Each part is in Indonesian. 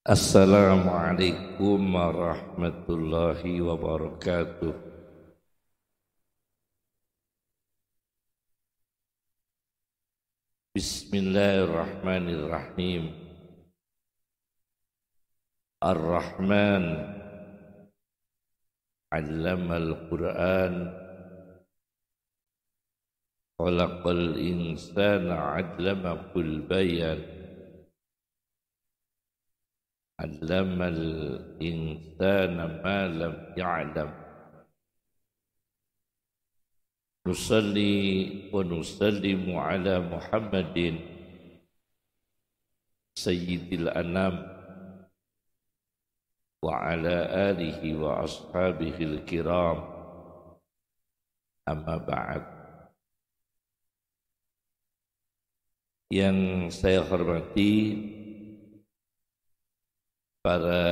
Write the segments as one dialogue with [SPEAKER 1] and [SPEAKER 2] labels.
[SPEAKER 1] Assalamualaikum warahmatullahi wabarakatuh. Bismillahirrahmanirrahim. Ar-Rahman 'allamal Qur'an, khalaqal insana 'allamakul bayan. Allamal insana ma lam ya'lam. Nusalli wa nusallimu ala Muhammadin sayyidil anam wa ala alihi wa ashabihil kiram, amma ba'd. Yang saya hormati para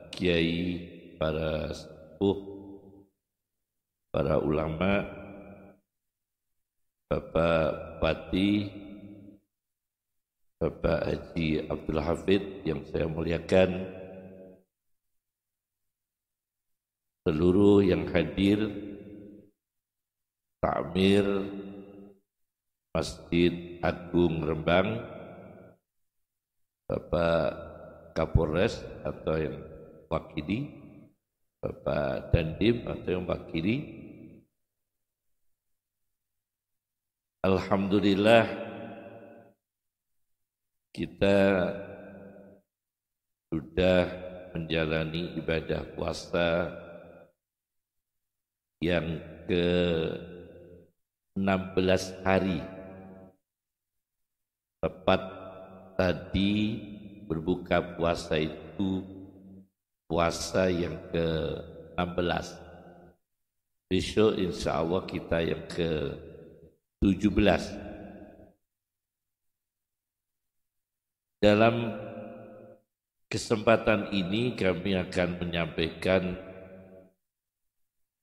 [SPEAKER 1] kiai, para sepuh, para ulama, Bapak Bupati, Bapak Haji Abdul Hafid yang saya muliakan, seluruh yang hadir, Takmir Masjid Agung Rembang, Bapak Kapolres atau yang wakili, Bapak Dandim atau yang wakili. Alhamdulillah kita sudah menjalani ibadah puasa yang ke-16 hari. Tepat tadi berbuka puasa itu puasa yang ke-16. Besok insya Allah kita yang ke-17. Dalam kesempatan ini kami akan menyampaikan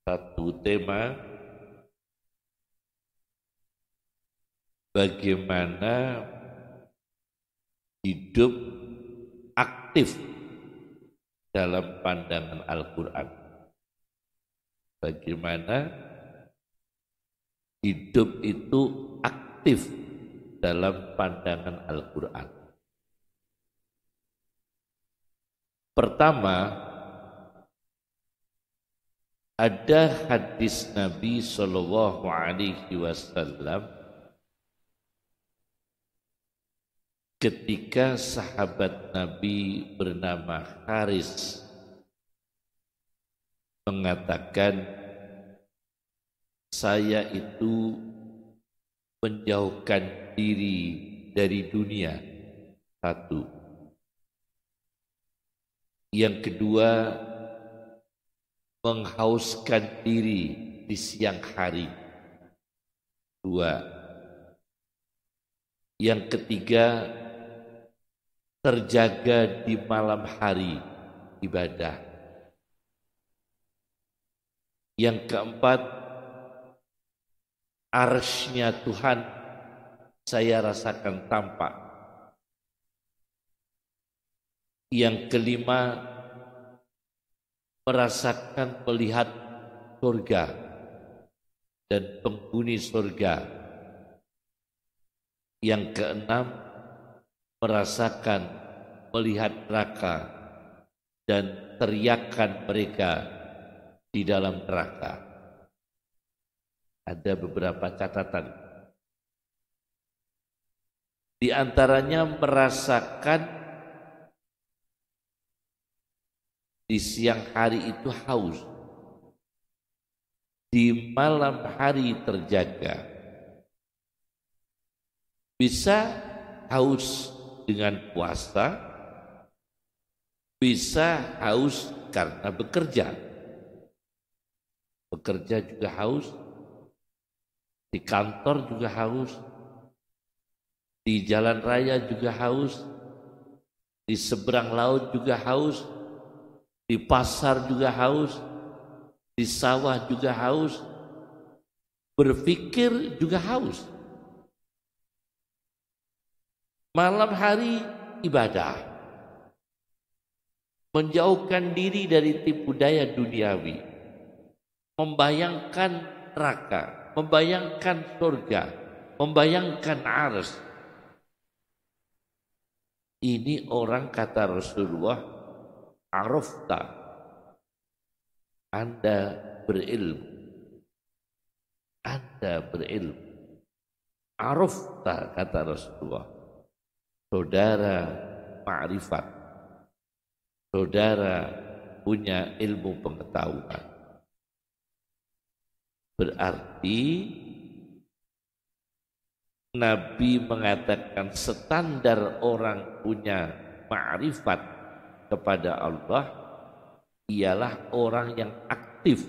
[SPEAKER 1] satu tema, bagaimana hidup aktif dalam pandangan Al-Quran. Bagaimana hidup itu aktif dalam pandangan Al-Quran. Pertama, ada hadis Nabi SAW ketika sahabat Nabi bernama Haris mengatakan, saya itu menjauhkan diri dari dunia. Satu. Yang kedua, menghauskan diri di siang hari. Dua. Yang ketiga, terjaga di malam hari ibadah. Yang keempat, arsy-Nya Tuhan saya rasakan tampak. Yang kelima, merasakan melihat surga dan penghuni surga. Yang keenam, merasakan melihat neraka dan teriakan mereka di dalam neraka. Ada beberapa catatan. Di antaranya merasakan di siang hari itu haus, di malam hari terjaga. Bisa haus dengan puasa, bisa haus karena bekerja. Bekerja juga haus, di kantor juga haus, di jalan raya juga haus, di seberang laut juga haus, di pasar juga haus, di sawah juga haus, berpikir juga haus. Malam hari ibadah, menjauhkan diri dari tipu daya duniawi, membayangkan neraka, membayangkan surga, membayangkan arsy. Ini orang, kata Rasulullah, arafta, Anda berilmu. Anda berilmu. Arafta, kata Rasulullah, saudara ma'rifat, saudara punya ilmu pengetahuan. Berarti Nabi mengatakan standar orang punya ma'rifat kepada Allah ialah orang yang aktif.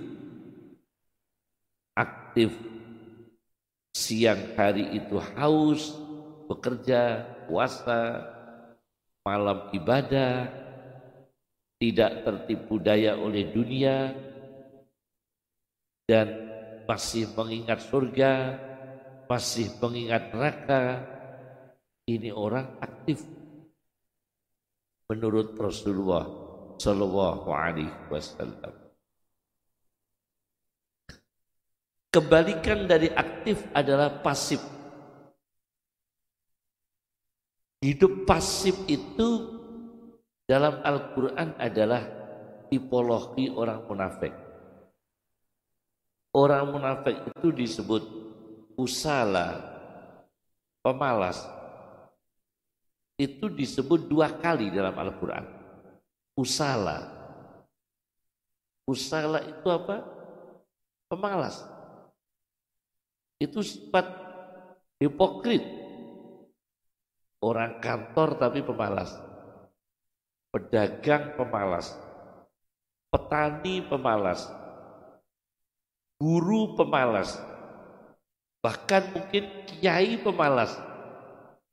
[SPEAKER 1] Aktif siang hari itu haus, bekerja, puasa, malam ibadah, tidak tertipu daya oleh dunia, dan masih mengingat surga, masih mengingat neraka. Ini orang aktif menurut Rasulullah Shallallahu Alaihi Wasallam. Kebalikan dari aktif adalah pasif. Hidup pasif itu dalam Al-Quran adalah tipologi orang munafik. Orang munafik itu disebut usala, pemalas. Itu disebut 2 kali dalam Al-Quran. Usala. Usala itu apa? Pemalas. Itu sifat hipokrit. Orang kantor tapi pemalas. Pedagang pemalas. Petani pemalas. Guru pemalas. Bahkan mungkin kiai pemalas.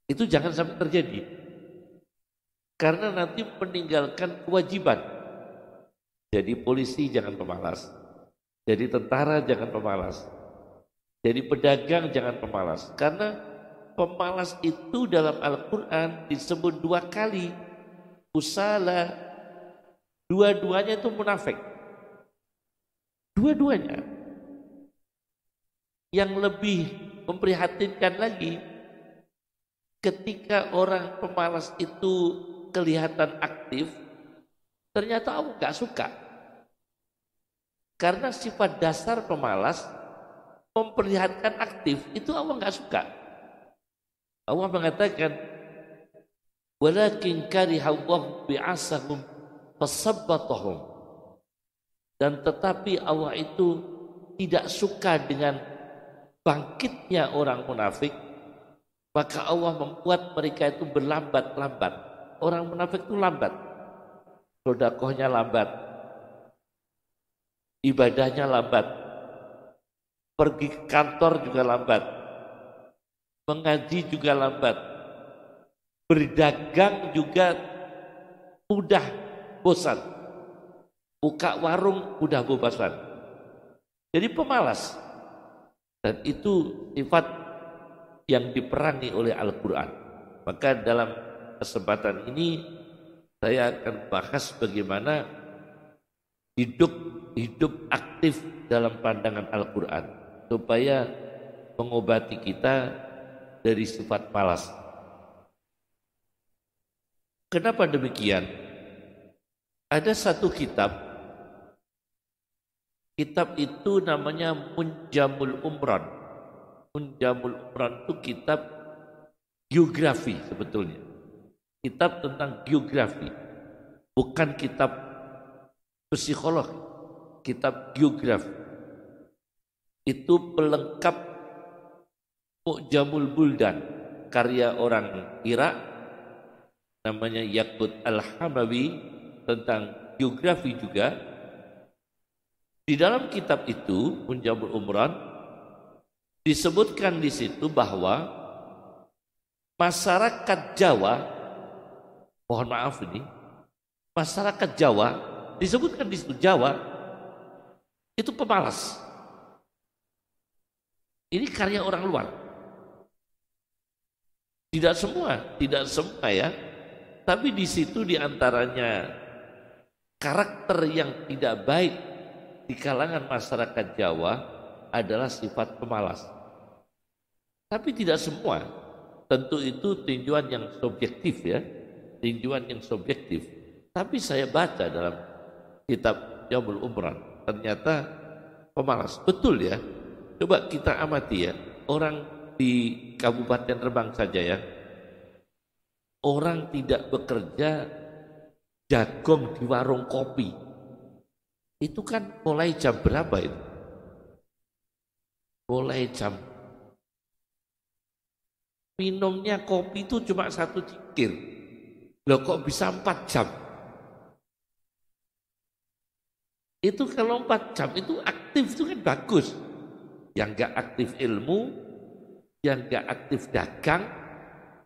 [SPEAKER 1] Itu jangan sampai terjadi. Karena nanti meninggalkan kewajiban. Jadi polisi jangan pemalas. Jadi tentara jangan pemalas. Jadi pedagang jangan pemalas. Karena pemalas itu dalam Al-Quran disebut 2 kali. Usala. Dua-duanya itu munafik. Dua-duanya. Yang lebih memprihatinkan lagi, ketika orang pemalas itu kelihatan aktif, ternyata Allah gak suka. Karena sifat dasar pemalas memperlihatkan aktif, itu Allah gak suka. Allah mengatakan, walakin karihallahu bi'asahum fasabbatahum. Dan tetapi Allah itu tidak suka dengan bangkitnya orang munafik, maka Allah membuat mereka itu berlambat-lambat. Orang munafik itu lambat, sedekahnya lambat, ibadahnya lambat, pergi ke kantor juga lambat, mengaji juga lambat, berdagang juga mudah bosan, buka warung mudah bosan. Jadi pemalas. Dan itu sifat yang diperangi oleh Al-Quran. Maka dalam kesempatan ini saya akan bahas bagaimana hidup aktif dalam pandangan Al-Quran supaya mengobati kita dari sifat malas. Kenapa demikian? Ada satu kitab itu namanya Munjamul Umran. Munjamul Umran itu kitab geografi sebetulnya. Kitab tentang geografi. Bukan kitab psikologi, kitab geografi. Itu pelengkap Mu'jamul Buldan, karya orang Irak namanya Yaqut Al-Hamawi, tentang geografi juga. Di dalam kitab itu, Munjamul Umran, disebutkan di situ bahwa masyarakat Jawa, mohon maaf ini, masyarakat Jawa, disebutkan di situ Jawa, itu pemalas. Ini karya orang luar. Tidak semua ya. Tapi di situ diantaranya karakter yang tidak baik di kalangan masyarakat Jawa adalah sifat pemalas. Tapi tidak semua. Tentu itu tinjauan yang subjektif ya. Tinjauan yang subjektif. Tapi saya baca dalam kitab Jaumul Umran, ternyata pemalas. Betul ya. Coba kita amati ya. Orang di Kabupaten Rembang saja ya. Orang tidak bekerja jagung di warung kopi. Itu kan mulai jam berapa itu? Mulai jam. Minumnya kopi itu cuma 1 cikir. Loh kok bisa 4 jam? Itu kalau 4 jam itu aktif itu kan bagus. Yang gak aktif ilmu, yang gak aktif dagang,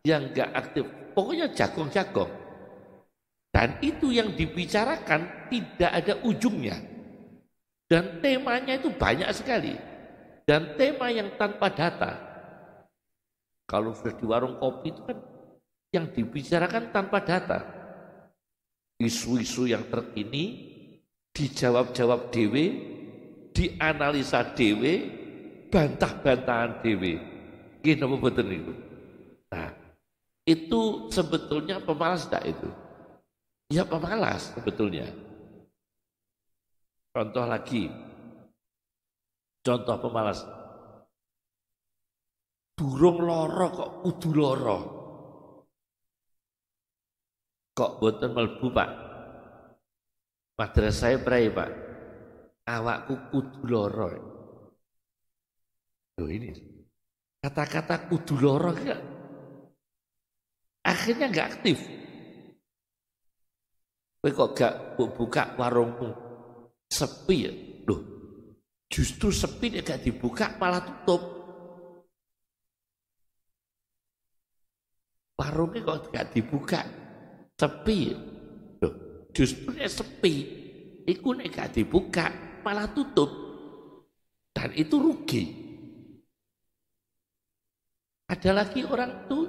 [SPEAKER 1] yang gak aktif, pokoknya jagung-jagung. Dan itu yang dibicarakan tidak ada ujungnya. Dan temanya itu banyak sekali. Dan tema yang tanpa data. Kalau sudah di warung kopi itu kan yang dibicarakan tanpa data. Isu-isu yang terkini dijawab-jawab dewe, dianalisa dewe, bantah-bantahan dewe. Gini apa betul itu? Nah, itu sebetulnya pemalas enggak itu? Ya pemalas sebetulnya. Contoh lagi. Contoh pemalas. Durung loro kok kudu loro. Kok boten melbu Pak? Madrasah prai Pak. Awakku kudu loro. Loh ini. Kata-kata kudu loro enggak? Akhirnya enggak aktif. Kowe kok gak buka warungmu sepi ya? Loh, justru sepi nek gak dibuka malah tutup. Warungnya kok gak dibuka sepi ya? Loh, justru nek sepi iku nek gak dibuka malah tutup. Dan itu rugi. Ada lagi orang tuh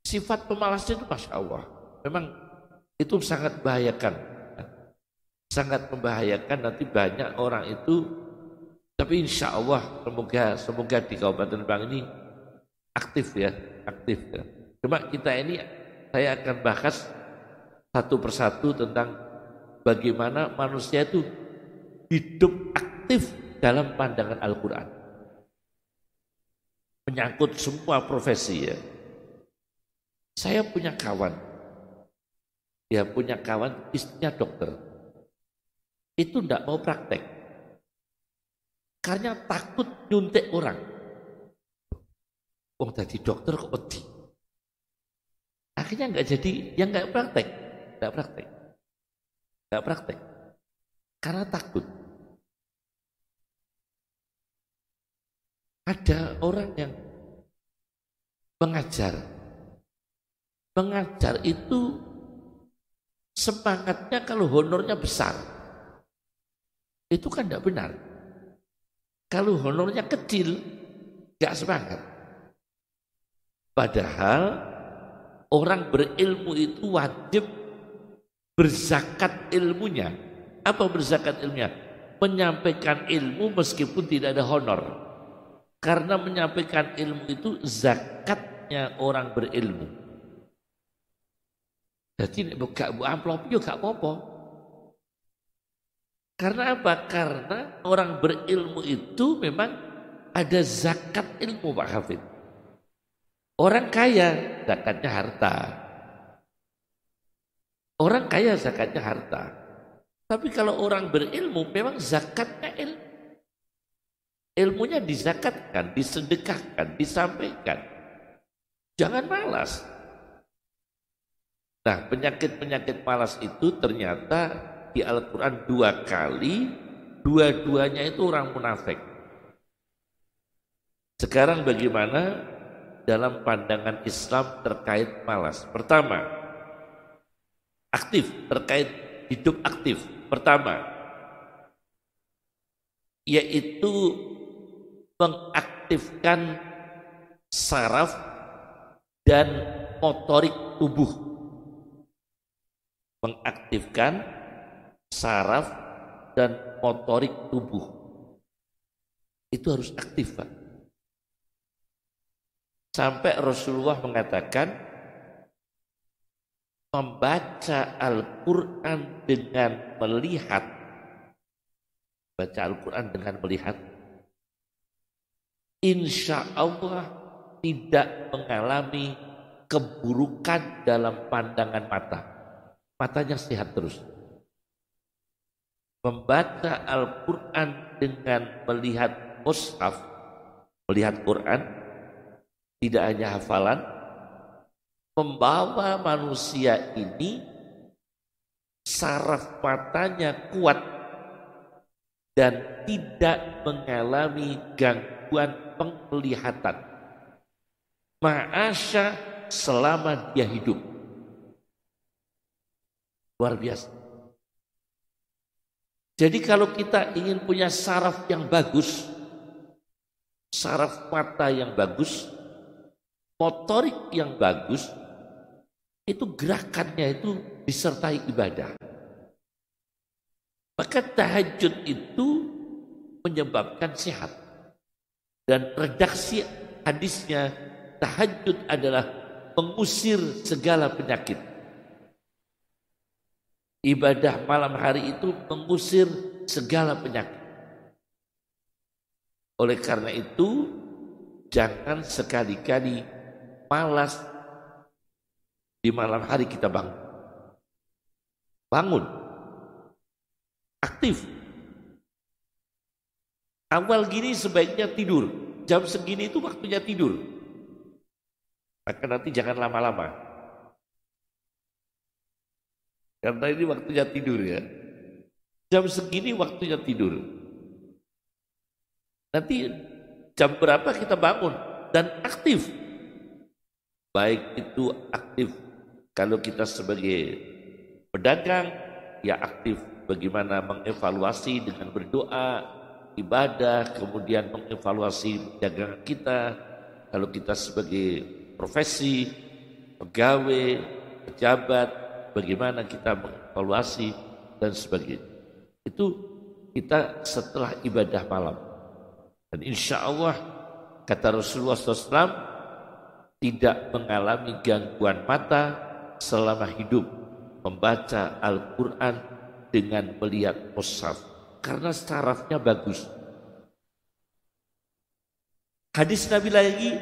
[SPEAKER 1] sifat pemalasnya itu Masya Allah. Memang itu sangat membahayakan. Sangat membahayakan, nanti banyak orang itu. Tapi insya Allah semoga di Kabupaten Rembang ini aktif ya. Aktif ya. Cuma kita ini saya akan bahas satu persatu tentang bagaimana manusia itu hidup aktif dalam pandangan Al-Quran. Menyangkut semua profesi ya. Saya punya kawan. Dia punya kawan, istrinya dokter. Itu tidak mau praktek. Karena takut nyuntik orang. Oh, tadi dokter kok wedi. Akhirnya enggak jadi, yang enggak praktek. Enggak praktek. Enggak praktek. Karena takut. Ada orang yang mengajar. Mengajar itu semangatnya kalau honornya besar. Itu kan tidak benar. Kalau honornya kecil, tidak semangat. Padahal orang berilmu itu wajib berzakat ilmunya. Apa berzakat ilmunya? Menyampaikan ilmu meskipun tidak ada honor. Karena menyampaikan ilmu itu zakatnya orang berilmu. Jadi nek gak amplop yo gak apa-apa. Karena apa? Karena orang berilmu itu memang ada zakat ilmu Pak Hafid. Orang kaya zakatnya harta. Orang kaya zakatnya harta. Tapi kalau orang berilmu memang zakatnya ilmu. Ilmunya dizakatkan, disedekahkan, disampaikan. Jangan malas. Nah, penyakit-penyakit malas itu ternyata di Al-Quran 2 kali, dua-duanya itu orang munafik. Sekarang bagaimana dalam pandangan Islam terkait malas? Pertama, aktif, terkait hidup aktif. Pertama, yaitu mengaktifkan saraf dan motorik tubuh. mengaktifkan saraf dan motorik tubuh. Itu harus aktif, Pak. Sampai Rasulullah mengatakan membaca Al-Quran dengan melihat, baca Al-Quran dengan melihat, insya Allah tidak mengalami keburukan dalam pandangan mata. Matanya sehat terus. Membaca Al-Quran dengan melihat mushaf, melihat Quran, tidak hanya hafalan, membawa manusia ini saraf matanya kuat dan tidak mengalami gangguan penglihatan ma'asya selama dia hidup. Luar biasa. Jadi kalau kita ingin punya saraf yang bagus, saraf mata yang bagus, motorik yang bagus, itu gerakannya itu disertai ibadah. Maka tahajud itu menyebabkan sehat. Dan redaksi hadisnya, tahajud adalah mengusir segala penyakit. Ibadah malam hari itu mengusir segala penyakit. Oleh karena itu, jangan sekali-kali malas di malam hari kita bangun. Bangun. Aktif. Awal gini sebaiknya tidur. Jam segini itu waktunya tidur. Maka nanti jangan lama-lama. Karena ini waktunya tidur ya. Jam segini waktunya tidur. Nanti jam berapa kita bangun dan aktif. Baik itu aktif kalau kita sebagai pedagang, ya aktif bagaimana mengevaluasi dengan berdoa, ibadah, kemudian mengevaluasi dagangan kita. Kalau kita sebagai profesi, pegawai, pejabat, bagaimana kita mengevaluasi dan sebagainya. Itu kita setelah ibadah malam. Dan insya Allah kata Rasulullah SAW tidak mengalami gangguan mata selama hidup membaca Al-Quran dengan melihat mushaf karena sarafnya bagus. Hadis Nabi lagi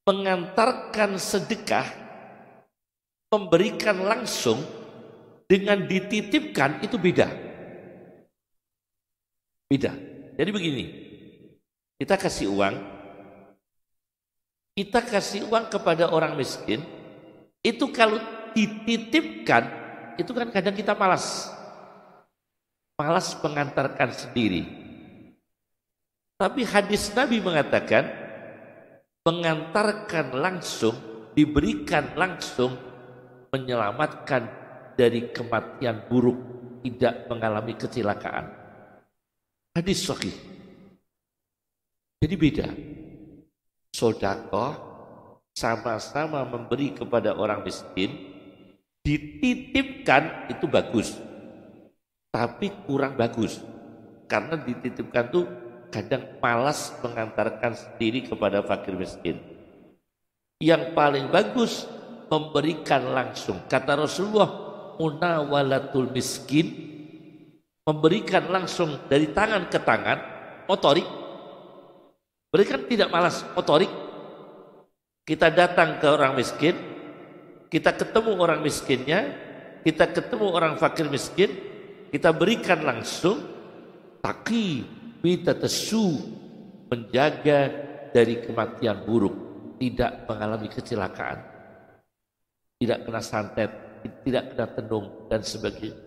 [SPEAKER 1] mengantarkan sedekah, memberikan langsung dengan dititipkan itu beda. Beda. Jadi begini, kita kasih uang kepada orang miskin, itu kalau dititipkan, itu kan kadang kita malas mengantarkan sendiri. Tapi hadis Nabi mengatakan, mengantarkan langsung, diberikan langsung, menyelamatkan dari kematian buruk, tidak mengalami kecelakaan. Hadis sahih. Jadi beda. Sedekah sama-sama memberi kepada orang miskin, dititipkan itu bagus, tapi kurang bagus. Karena dititipkan tuh kadang malas mengantarkan sendiri kepada fakir miskin. Yang paling bagus memberikan langsung. Kata Rasulullah, munawalatul miskin, memberikan langsung dari tangan ke tangan, motorik. Berikan tidak malas, motorik. Kita datang ke orang miskin, kita ketemu orang miskinnya, kita ketemu orang fakir miskin, kita berikan langsung, taqi bitatassu, menjaga dari kematian buruk, tidak mengalami kecelakaan, tidak kena santet, tidak kena tenung dan sebagainya.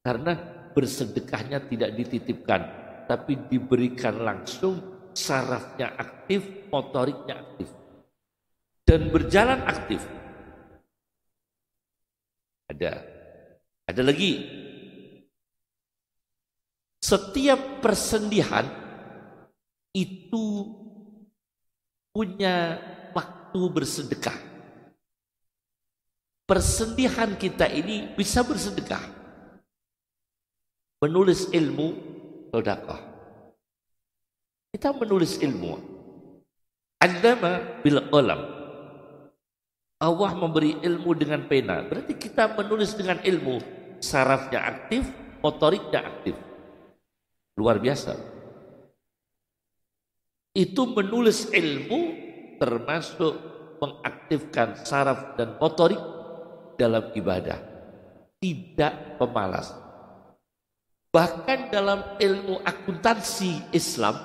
[SPEAKER 1] Karena bersedekahnya tidak dititipkan, tapi diberikan langsung, sarafnya aktif, motoriknya aktif, dan berjalan aktif. Ada lagi. Setiap persendihan itu punya waktu bersedekah. persendihan kita ini bisa bersedekah, menulis ilmu, sedekah. Kita menulis ilmu, allama bil qalam. Allah memberi ilmu dengan pena, berarti kita menulis dengan ilmu, sarafnya aktif, motoriknya aktif. Luar biasa. Itu menulis ilmu termasuk mengaktifkan saraf dan motorik dalam ibadah, tidak pemalas. Bahkan dalam ilmu akuntansi Islam,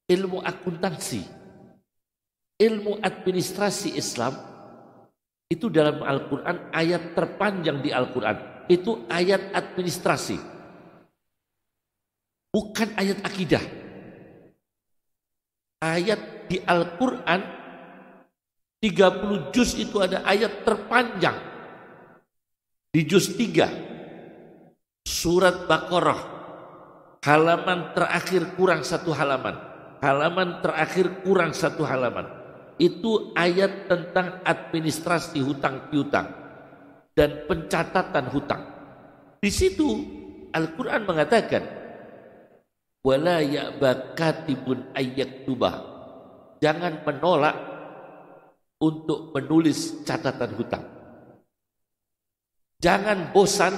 [SPEAKER 1] ilmu akuntansi, ilmu administrasi Islam, itu dalam Al-Quran ayat terpanjang di Al-Quran, itu ayat administrasi, bukan ayat akidah. Ayat di Al-Quran 30 juz itu ada ayat terpanjang. Di juz 3 surat Baqarah, halaman terakhir kurang satu halaman, halaman terakhir kurang satu halaman, itu ayat tentang administrasi hutang piutang dan pencatatan hutang. Di situ Al-Quran mengatakan, wala ya'ba katibun ayyaktubah, jangan menolak untuk menulis catatan hutang. Jangan bosan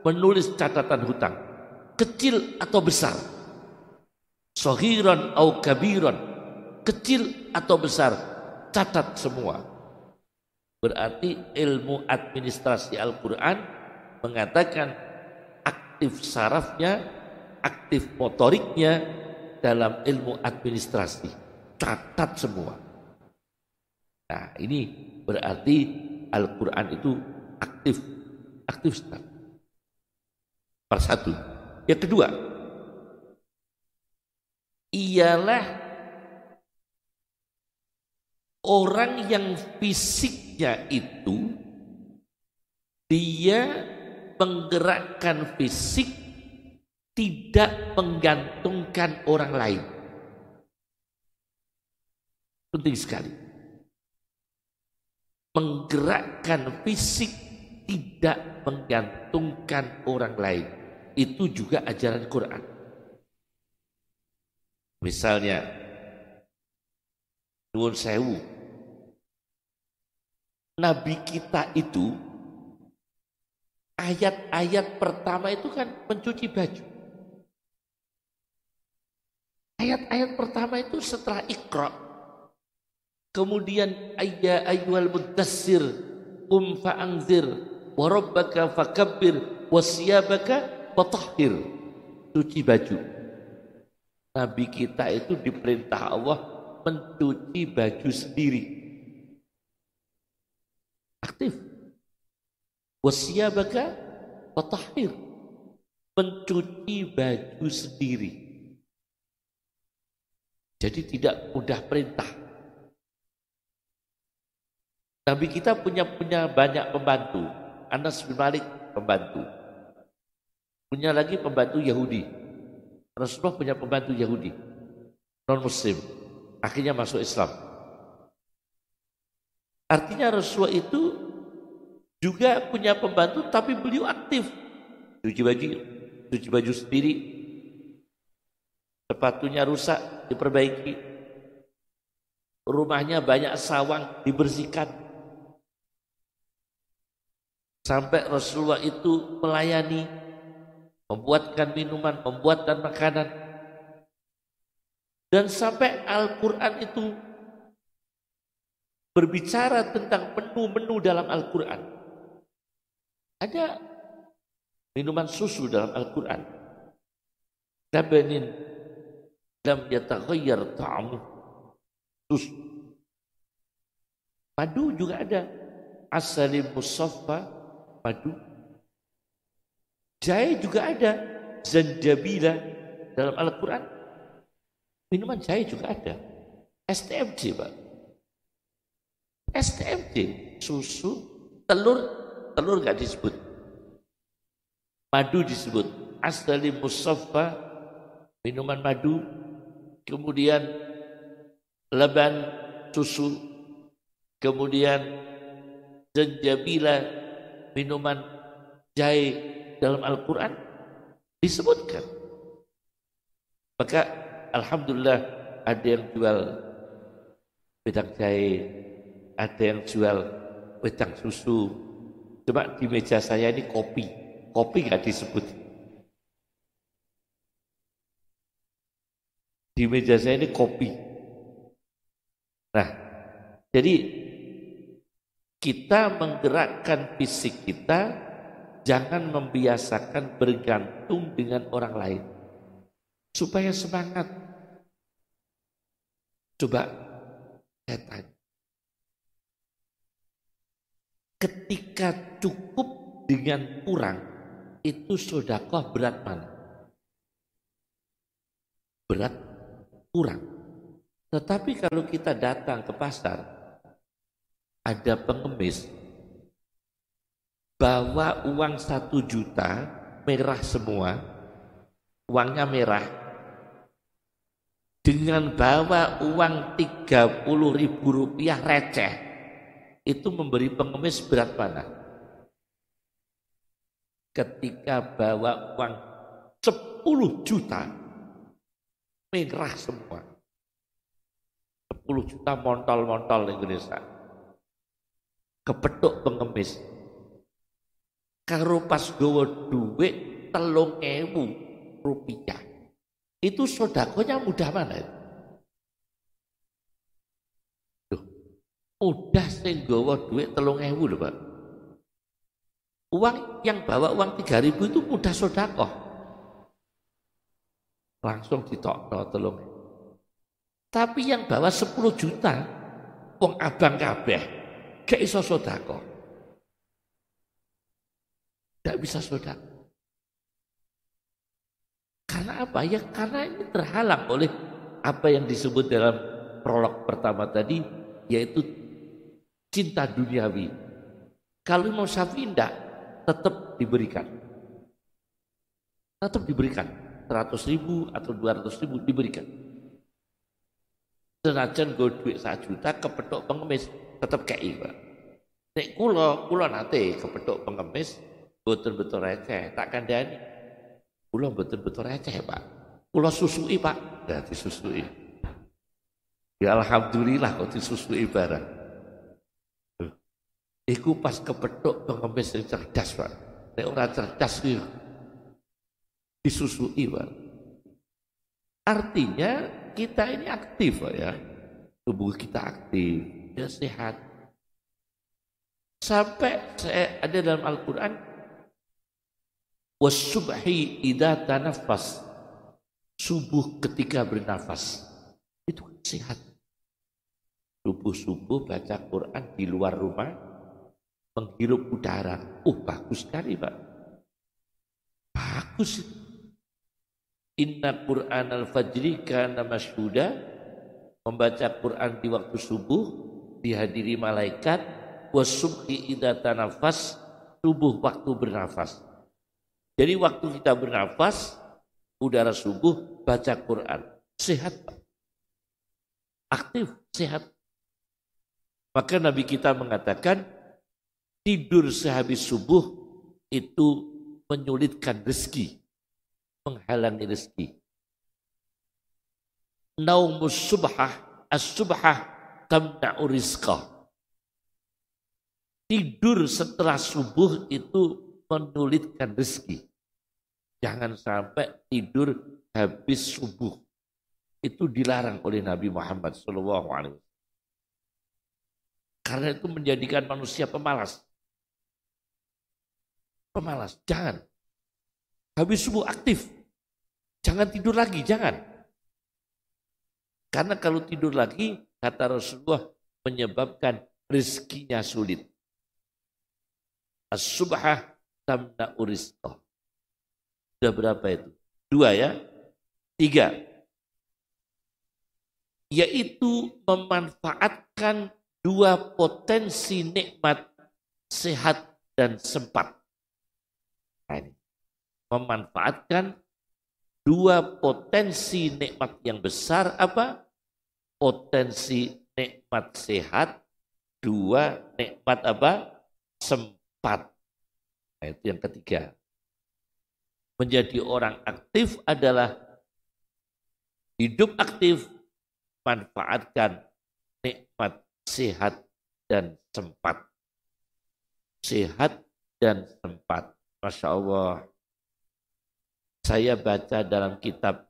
[SPEAKER 1] menulis catatan hutang, kecil atau besar, saghiran au kabiran, kecil atau besar, catat semua. Berarti ilmu administrasi Al-Quran mengatakan aktif sarafnya, aktif motoriknya dalam ilmu administrasi, catat semua. Nah, ini berarti Al-Quran itu aktif sekali. Satu. Yang kedua, ialah orang yang fisiknya itu dia menggerakkan fisik, tidak menggantungkan orang lain. Penting sekali. Menggerakkan fisik, tidak menggantungkan orang lain. Itu juga ajaran Quran. Misalnya, nuwun sewu, Nabi kita itu ayat-ayat pertama itu kan mencuci baju. Ayat-ayat pertama itu setelah Iqra. Kemudian ayya ayyuhal muddassir qum fa'anzir wa rabbaka fakabbir wa siyabaka fatahhir. Cuci baju. Nabi kita itu diperintah Allah mencuci baju sendiri. Aktif. Wa siyabaka fatahhir. Mencuci baju sendiri. Jadi tidak mudah perintah. Nabi kita punya banyak pembantu. Anas bin Malik pembantu. Punya lagi pembantu Yahudi. Rasulullah punya pembantu Yahudi, non Muslim. Akhirnya masuk Islam. Artinya Rasulullah itu juga punya pembantu, tapi beliau aktif. Cuci baju sendiri. Sepatunya rusak, diperbaiki. Rumahnya banyak sawang, dibersihkan. Sampai Rasulullah itu melayani, membuatkan minuman, membuatkan makanan. Dan sampai Al-Quran itu berbicara tentang menu-menu dalam Al-Quran. Ada minuman susu dalam Al-Quran. Labanin lam yataghayyar ta'amuh. Susu. Madu juga ada. Asalim musaffa, madu. Jahe juga ada. Zanjabila dalam Al-Quran. Minuman jahe juga ada. STMJ, Pak. STMJ, susu, telur nggak disebut. Madu disebut. Asalim musaffa, minuman madu. Kemudian laban, susu. Kemudian zanjabila, minuman jahe dalam Al-Quran disebutkan. Maka alhamdulillah ada yang jual wedang jahe, ada yang jual wedang susu. Cuma di meja saya ini kopi nggak disebut. Di meja saya ini kopi. Nah, jadi kita menggerakkan fisik kita, jangan membiasakan bergantung dengan orang lain. Supaya semangat. Coba saya tanya. Ketika cukup dengan kurang, itu sedekah berat mana? Berat kurang. Tetapi kalau kita datang ke pasar, ada pengemis, bawa uang 1 juta, merah semua, uangnya merah, dengan bawa uang 30.000 rupiah receh, itu memberi pengemis berat mana? Ketika bawa uang 10 juta, merah semua, 10 juta montol-montol Indonesia, kepethuk pengemis, karo pas gowo duit 3.000 rupiah, itu sodakonya mudah mana? Mudah sing gowo duit 3.000 lho Pak. Yang bawa uang 3.000 itu mudah sodakoh. Langsung ditokno 3.000. Tapi yang bawa 10 juta, wong abang kabeh, gak iso sodakoh. Gak bisa sodakoh. Karena apa? Ya karena ini terhalang oleh apa yang disebut dalam prolog pertama tadi, yaitu cinta duniawi. Kalau Imam Syafi'i tidak, tetap diberikan. Tetap diberikan. 100.000 atau 200.000 diberikan. Senajan gue duit 1 juta kepethuk pengemis, tetap kei Pak. Nek kula nate kepethuk pengemis, betul-betul receh, tak kandhani. Kula betul-betul receh Pak. Kula susui Pak, ya disusui. Ya alhamdulillah kok disusui barang. Iku pas kepethuk pengemis yang cerdas Pak. Nek ora cerdas iki disusui Pak. Artinya kita ini aktif Pak ya. Tubuh kita aktif, ya sehat. Sampai ada dalam Al-Quran, was-subhi idza tanaffas, subuh ketika bernafas. Itu sehat. Subuh-subuh baca Quran di luar rumah, menghirup udara. Bagus sekali Pak. Bagus. Inna Qur'an al-fajri kana masyhuda, membaca Quran di waktu subuh dihadiri malaikat, was-subhi idza tanaffas, subuh waktu bernafas. Jadi waktu kita bernafas, udara subuh, baca Quran. Sehat Pak. Aktif, sehat. Maka Nabi kita mengatakan, tidur sehabis subuh itu menyulitkan rezeki, menghalangi rezeki. Naumus subhah, as-subhah tamna'u rizqah. Tidur setelah subuh itu menyulitkan rezeki. Jangan sampai tidur habis subuh. Itu dilarang oleh Nabi Muhammad SAW. Karena itu menjadikan manusia pemalas. Pemalas, jangan. Habis subuh aktif. Jangan tidur lagi, jangan. Karena kalau tidur lagi, kata Rasulullah, menyebabkan rezekinya sulit. As-subhah tamna'u rizqah. Sudah berapa itu? 2 ya? 3. Yaitu memanfaatkan 2 potensi nikmat sehat dan sempat. Nah, ini. Memanfaatkan 2 potensi nikmat yang besar apa? Potensi nikmat sehat, 2 nikmat apa? sempat. Nah, itu yang ketiga. Menjadi orang aktif adalah hidup aktif, manfaatkan nikmat sehat dan sempat. Sehat dan sempat. Masya Allah. Saya baca dalam kitab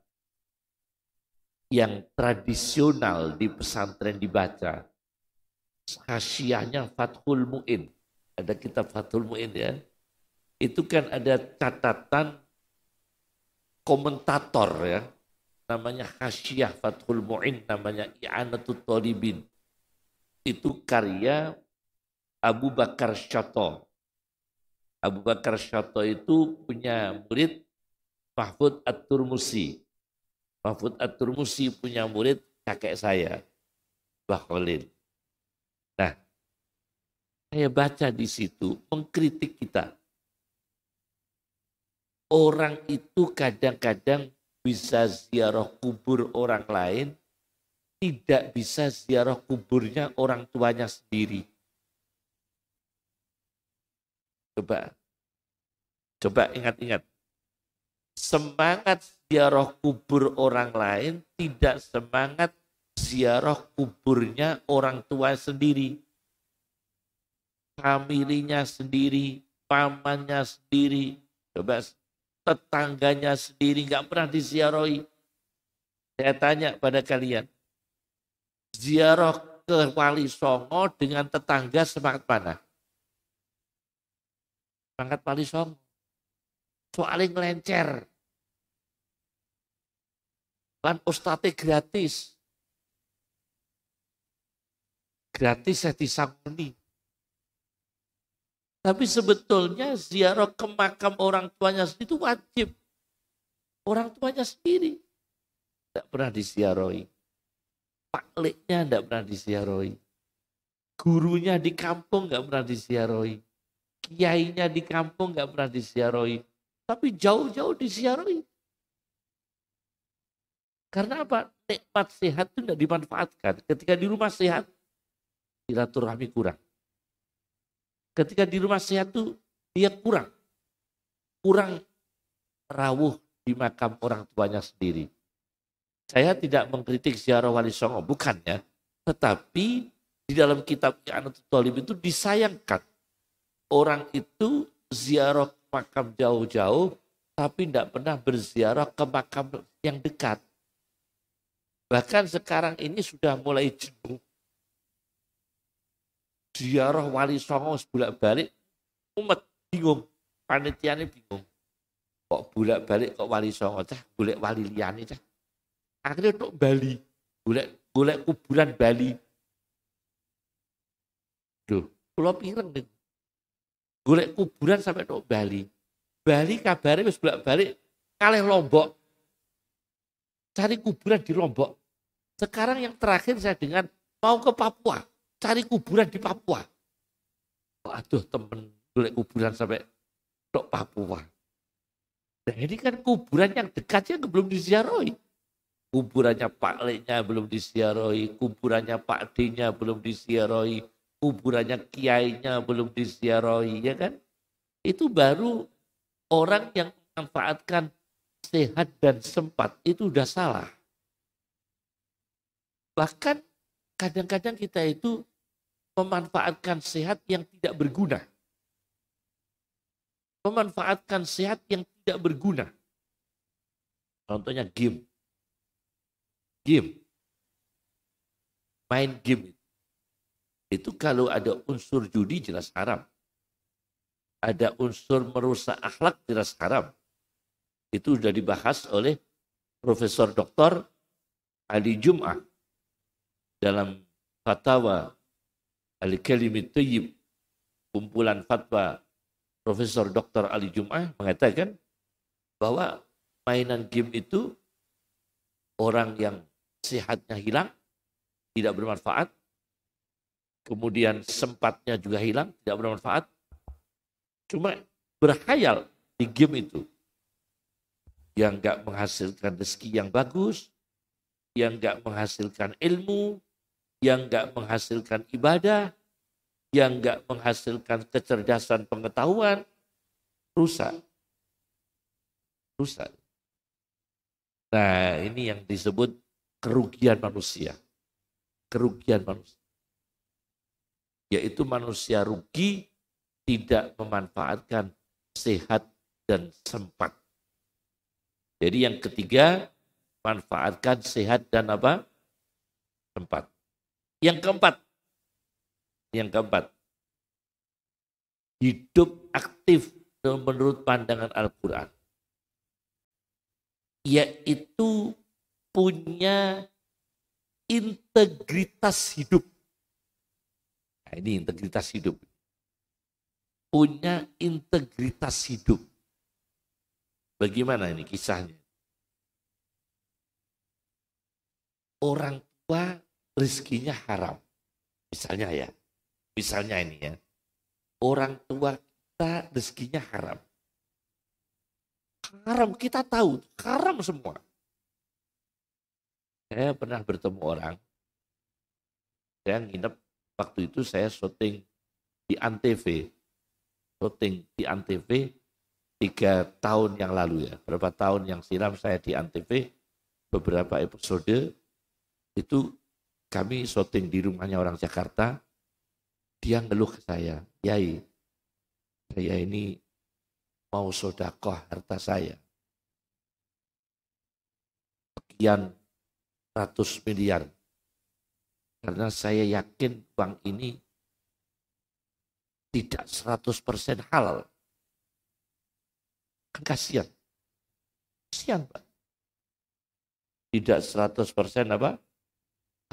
[SPEAKER 1] yang tradisional di pesantren dibaca. Hasyiahnya Fathul Mu'in. Ada kitab Fathul Mu'in ya. Itu kan ada catatan komentator ya. Namanya Hasyiah Fathul Mu'in, namanya I'anatul Thalibin. Itu karya Abu Bakar Syato. Abu Bakar Syato itu punya murid Mahfud At-Turmusi. Mahfud At-Turmusi punya murid kakek saya, Mbah Khalil. Nah, saya baca di situ mengkritik kita. Orang itu kadang-kadang bisa ziarah kubur orang lain, tidak bisa ziarah kuburnya orang tuanya sendiri. Coba ingat-ingat. Semangat ziarah kubur orang lain tidak semangat ziarah kuburnya orang tua sendiri. Familinya sendiri, pamannya sendiri, coba tetangganya sendiri nggak pernah diziarahi. Saya tanya pada kalian, ziarah ke Wali Songo dengan tetangga semangat mana? Semangat Wali Songo. Soalnya ngelencer. Kan ustadz gratis. Gratis saya disangoni. Tapi sebetulnya ziarah ke makam orang tuanya sendiri itu wajib. Orang tuanya sendiri. Tidak pernah disiarahi. Pakliknya tidak pernah disiarahi. Gurunya di kampung tidak pernah disiarahi. Kiainya di kampung tidak pernah disiarahi. Tapi jauh-jauh disiarahi. Karena apa? Nikmat sehat itu tidak dimanfaatkan. Ketika di rumah sehat, silaturahmi kurang. Ketika di rumah sehat itu dia kurang rawuh di makam orang tuanya sendiri. Saya tidak mengkritik ziarah Wali Songo, bukan ya. Tetapi di dalam kitab I'anatul Thalibin itu disayangkan. Orang itu ziarah makam jauh-jauh, tapi tidak pernah berziarah ke makam yang dekat. Bahkan sekarang ini sudah mulai jenuh. Ziarah Wali Songo bolak-balik, umat bingung, panitianya bingung. Kok bolak-balik kok Wali Songo, golek wali liyane cah. Akhirnya untuk Bali, golek kuburan Bali. Duh, kula pireng nih. Golek kuburan sampai untuk Bali. Bali kabarnya wis bolak-balik kalih Lombok. Cari kuburan di Lombok. Sekarang yang terakhir saya dengar mau ke Papua. Cari kuburan di Papua. Aduh temen, golek kuburan sampai tok Papua. Nah ini kan kuburan yang dekatnya belum disiarahi. Kuburannya Pak Leknya belum disiarahi. Kuburannya Pak D-nya belum disiarahi. Kuburannya Kiainya belum disiarahi. Ya kan? Itu baru orang yang memanfaatkan sehat dan sempat. Itu udah salah. Bahkan kadang-kadang kita itu memanfaatkan sehat yang tidak berguna. Memanfaatkan sehat yang tidak berguna. Contohnya game. Main game. Itu kalau ada unsur judi jelas haram. Ada unsur merusak akhlak jelas haram. Itu sudah dibahas oleh Profesor Dr. Ali Jum'ah dalam fatwa Al-Kalimit Thayyib, kumpulan fatwa Profesor Dr. Ali Jum'ah mengatakan bahwa mainan game itu orang yang sehatnya hilang, tidak bermanfaat, kemudian sempatnya juga hilang, tidak bermanfaat, cuma berkhayal di game itu yang enggak menghasilkan rezeki yang bagus, yang enggak menghasilkan ilmu, yang enggak menghasilkan ibadah, yang nggak menghasilkan kecerdasan pengetahuan, rusak. Rusak. Nah, ini yang disebut kerugian manusia. Kerugian manusia. Yaitu manusia rugi tidak memanfaatkan sehat dan sempat. Jadi yang ketiga, manfaatkan sehat dan apa? Sempat. Yang keempat, hidup aktif menurut pandangan Al-Quran. Yaitu punya integritas hidup. Nah, ini integritas hidup. Punya integritas hidup. Bagaimana ini kisahnya? Orang tua rezekinya haram. Misalnya ini ya. Orang tua kita rezekinya haram. Haram kita tahu, haram semua. Saya pernah bertemu orang, saya nginep waktu itu saya syuting di Antv. Syuting di Antv 3 tahun yang lalu ya. Berapa tahun yang silam saya di Antv, beberapa episode itu kami syuting di rumahnya orang Jakarta. Dia ngeluh ke saya, Yai, saya ini mau sodakoh harta saya. Sekian ratus miliar. Karena saya yakin uang ini tidak 100% halal. Kan kasihan. Kasihan, Pak. Tidak 100% apa?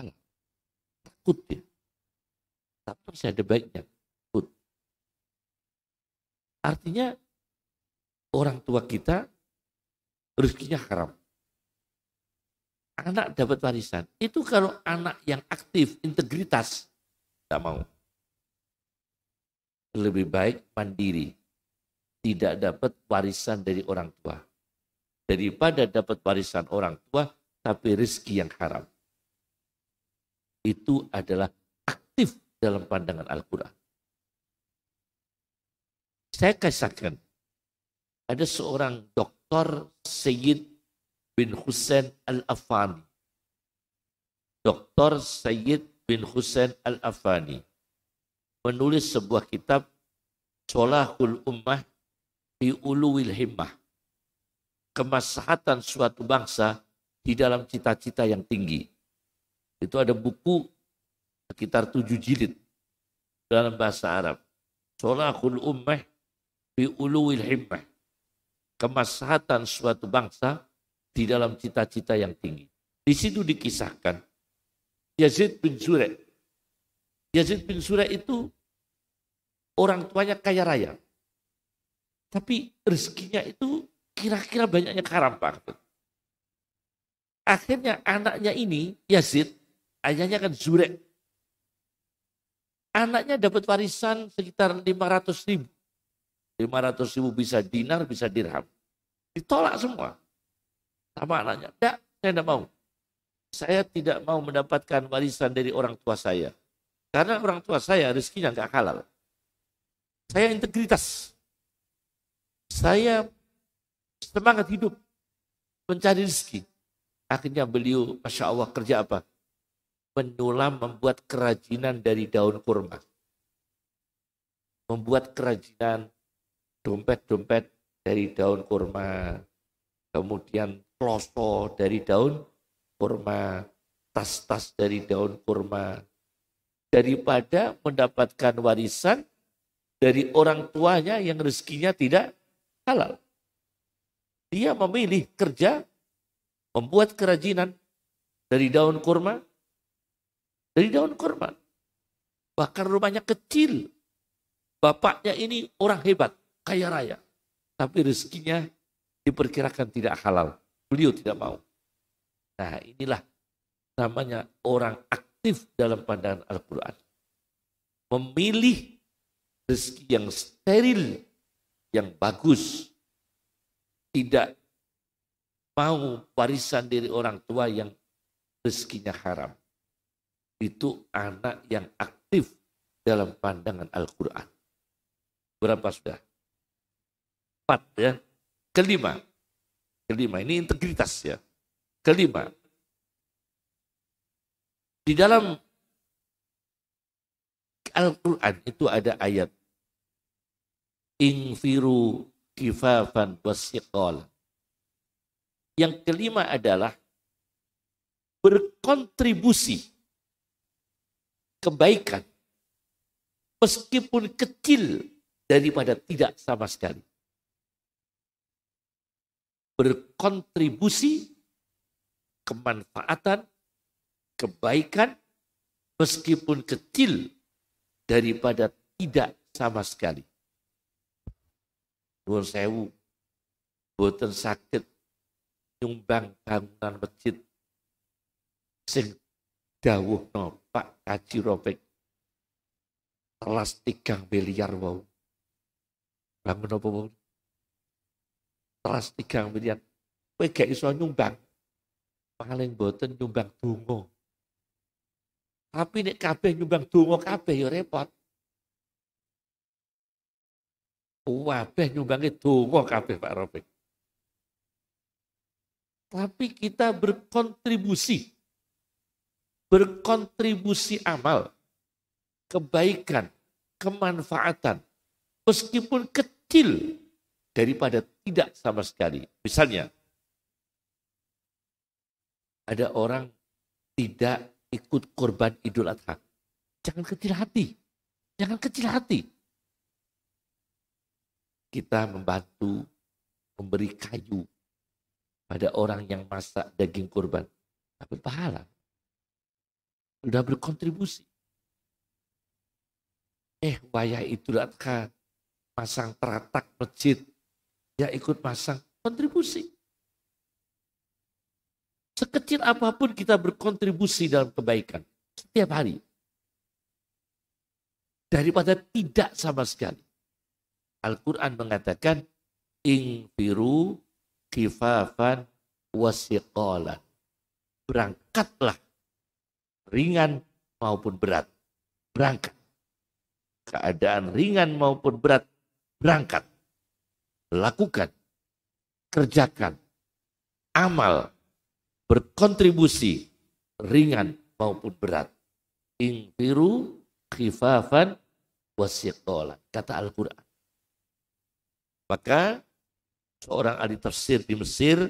[SPEAKER 1] Halal. Takut dia. Tapi masih ada baiknya. Takut. Artinya orang tua kita rezekinya haram. Anak dapat warisan. Itu kalau anak yang aktif, integritas, tidak mau. Lebih baik mandiri. Tidak dapat warisan dari orang tua. Daripada dapat warisan orang tua, tapi rezeki yang haram. Itu adalah aktif dalam pandangan Al-Quran. Saya kisahkan, ada seorang doktor Sayyid bin Husain Al-Afani. Dr. Sayyid bin Husain Al-Afani menulis sebuah kitab Sholahul Ummah fi Uluwil Himmah. Kemaslahatan suatu bangsa di dalam cita-cita yang tinggi. Itu ada buku sekitar 7 jilid dalam bahasa Arab. Sholahul Ummah fi Uluwil Himmah. Kemaslahatan suatu bangsa di dalam cita-cita yang tinggi. Di situ dikisahkan Yazid bin Zurek. Yazid bin Zurek itu orang tuanya kaya raya. Tapi rezekinya itu kira-kira banyaknya haram, Pak. Akhirnya anaknya ini, Yazid, ayahnya kan Zurek. Anaknya dapat warisan sekitar 500 ribu. 500 ribu bisa dinar, bisa dirham. Ditolak semua. Sama anaknya, enggak, saya tidak mau. Saya tidak mau mendapatkan warisan dari orang tua saya. Karena orang tua saya rezekinya enggak halal. Saya integritas. Saya semangat hidup. Mencari rezeki. Akhirnya beliau, Masya Allah, kerja apa? Menyulam membuat kerajinan dari daun kurma. Membuat kerajinan dompet-dompet dari daun kurma. Kemudian kloso dari daun kurma, tas-tas dari daun kurma. Daripada mendapatkan warisan dari orang tuanya yang rezekinya tidak halal. Dia memilih kerja, membuat kerajinan dari daun kurma. Dari daun kurma. Bahkan rumahnya kecil. Bapaknya ini orang hebat, kaya raya. Tapi rezekinya diperkirakan tidak halal. Beliau tidak mau. Nah, inilah namanya orang aktif dalam pandangan Al-Quran. Memilih rezeki yang steril, yang bagus. Tidak mau warisan dari orang tua yang rezekinya haram. Itu anak yang aktif dalam pandangan Al-Quran. Berapa sudah? 4 ya. Kelima ini integritas ya. Kelima, di dalam Al-Quran itu ada ayat infiru kifafan wasiqal. Yang kelima adalah berkontribusi kebaikan meskipun kecil daripada tidak sama sekali. Berkontribusi kemanfaatan, kebaikan meskipun kecil daripada tidak sama sekali. Nuwun sewu, boten saged nyumbang bangunan masjid sing dawuhna Pak Kaji Ropek telas 3 miliar wau. Bangun apa wau? Telas 3 miliar. Kowe gak iso nyumbang. Paling boten nyumbang donga. Tapi nek kabeh nyumbang donga kabeh ya repot. Kabeh nyumbangi donga kabeh Pak Ropek. Tapi kita berkontribusi amal, kebaikan, kemanfaatan, meskipun kecil daripada tidak sama sekali. Misalnya, ada orang tidak ikut korban Idul Adha. Jangan kecil hati. Jangan kecil hati. Kita membantu, memberi kayu pada orang yang masak daging kurban. Dapat pahala. Sudah berkontribusi. Wayah Idul Adha, pasang teratak masjid, ya ikut pasang kontribusi. Sekecil apapun kita berkontribusi dalam kebaikan setiap hari. Daripada tidak sama sekali. Al-Quran mengatakan, infiru kifafan wasiqalan. Berangkatlah, ringan maupun berat. Berangkat. Keadaan ringan maupun berat, berangkat. Lakukan. Kerjakan. Amal. Berkontribusi. Ringan maupun berat. Infiru khifafan wasiqalan. Kata Al-Quran. Maka seorang ahli tafsir di Mesir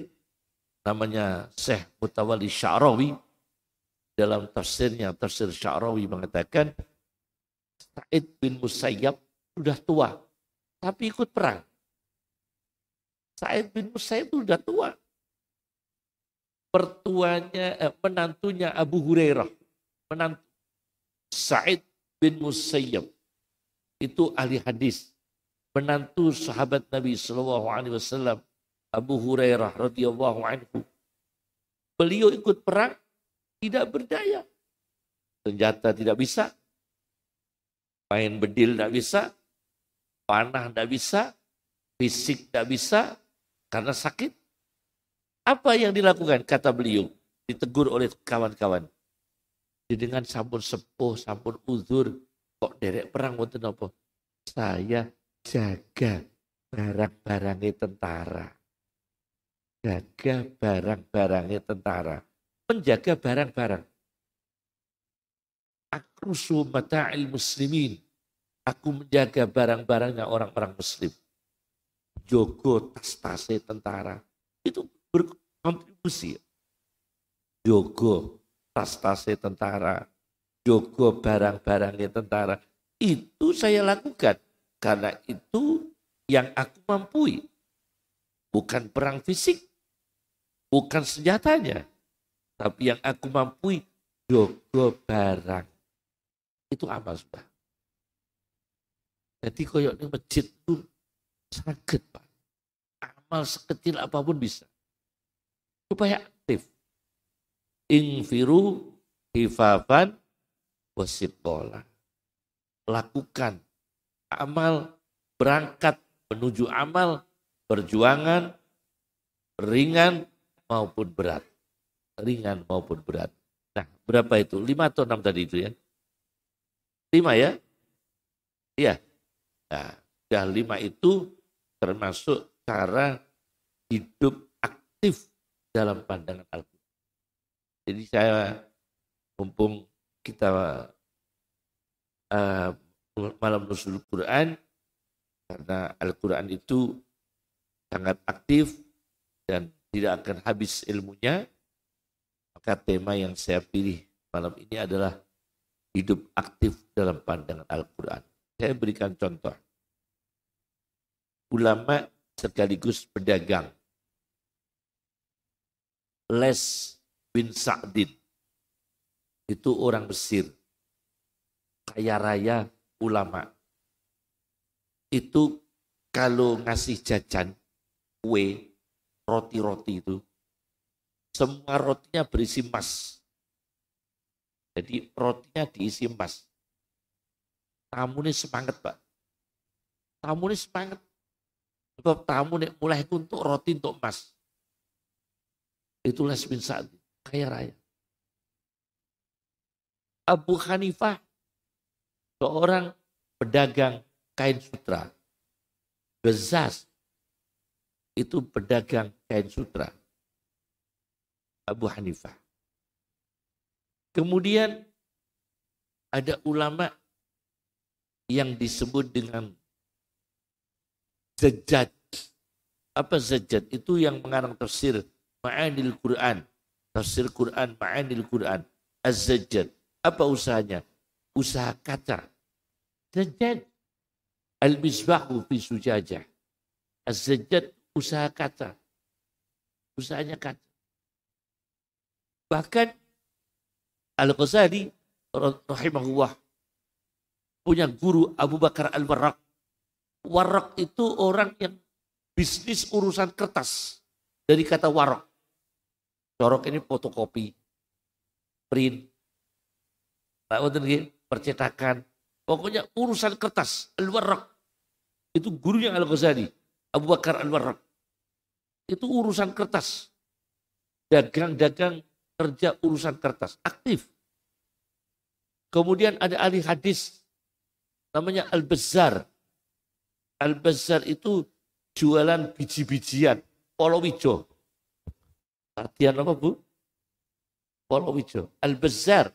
[SPEAKER 1] namanya Syekh Mutawalli Sya'rawi dalam tafsirnya, tafsir Sya'rawi mengatakan Sa'id bin Musayyab sudah tua tapi ikut perang. Sa'id bin Musayyab itu sudah tua. Menantunya Abu Hurairah, menantu Sa'id bin Musayyab itu ahli hadis. Menantu sahabat Nabi SAW, Abu Hurairah radhiyallahu anhu. Beliau ikut perang, tidak berdaya. Senjata tidak bisa, main bedil tidak bisa, panah tidak bisa, fisik tidak bisa, karena sakit. Apa yang dilakukan? Kata beliau, ditegur oleh kawan-kawan. Dengan sampun sepuh, sampun uzur, kok derek perang wonten apa? Saya jaga barang-barangnya tentara. Jaga barang-barangnya tentara. Menjaga barang-barang. Akrusu mata'il muslimin. Aku menjaga barang-barangnya orang-orang muslim. Jogo tas-tasnya tentara. Itu berkontribusi. Jogo tas-tasnya tentara. Jogo barang-barangnya tentara. Itu saya lakukan. Karena itu yang aku mampu. Bukan perang fisik. Bukan senjatanya. Tapi yang aku mampu jogo barang. Itu amal sudah. Jadi koyok ini masjid itu sakit Pak. Amal sekecil apapun bisa. Supaya aktif. Infiru hifafan wasiqola. Lakukan amal, berangkat menuju amal, perjuangan, ringan maupun berat. Ringan maupun berat. Nah, berapa itu? 5 atau 6 tadi itu ya? 5 ya? Iya. Nah, sudah 5 itu termasuk cara hidup aktif dalam pandangan Al-Quran. Jadi saya mumpung kita uh, malam nuzul Quran, karena Al-Quran itu sangat aktif dan tidak akan habis ilmunya, maka tema yang saya pilih malam ini adalah hidup aktif dalam pandangan Al-Quran. Saya berikan contoh. Ulama sekaligus pedagang. Les bin Sa'din. Itu orang Mesir. Kaya raya ulama. Itu kalau ngasih jajan, kue, roti-roti itu, semua rotinya berisi emas. Jadi rotinya diisi emas. Tamu ini semangat, Pak. Tamu ini semangat. Sebab tamu ini mulai untuk roti untuk emas. Itu Les bin Sa'd, kaya raya. Abu Hanifah, seorang pedagang kain sutra. Bezas, itu pedagang kain sutra. Abu Hanifah. Kemudian ada ulama yang disebut dengan Zajjaj. Apa Zajjaj? Itu yang mengarang tafsir Ma'anil Quran. Tafsir Quran, Ma'anil Quran. Az-Zajjaj. Apa usahanya? Usaha kaca. Zajjaj. Al-Misbahu fi Sujajah. Az-Zajjaj usaha kaca. Usahanya kaca. Bahkan Al-Ghazali rahimahullah punya guru Abu Bakar Al-Warraq. Warraq itu orang yang bisnis urusan kertas. Dari kata warok. Warok ini fotokopi, print, percetakan. Pokoknya urusan kertas. Al-Warraq. Itu gurunya Al-Ghazali. Abu Bakar Al-Warraq. Itu urusan kertas. Dagang-dagang kerja urusan kertas. Aktif. Kemudian ada ahli hadis. Namanya Al-Bazzar. Al-Bazzar itu jualan biji-bijian. Polowijo. Satian apa, Bu? Polowijo. Al-Bazzar.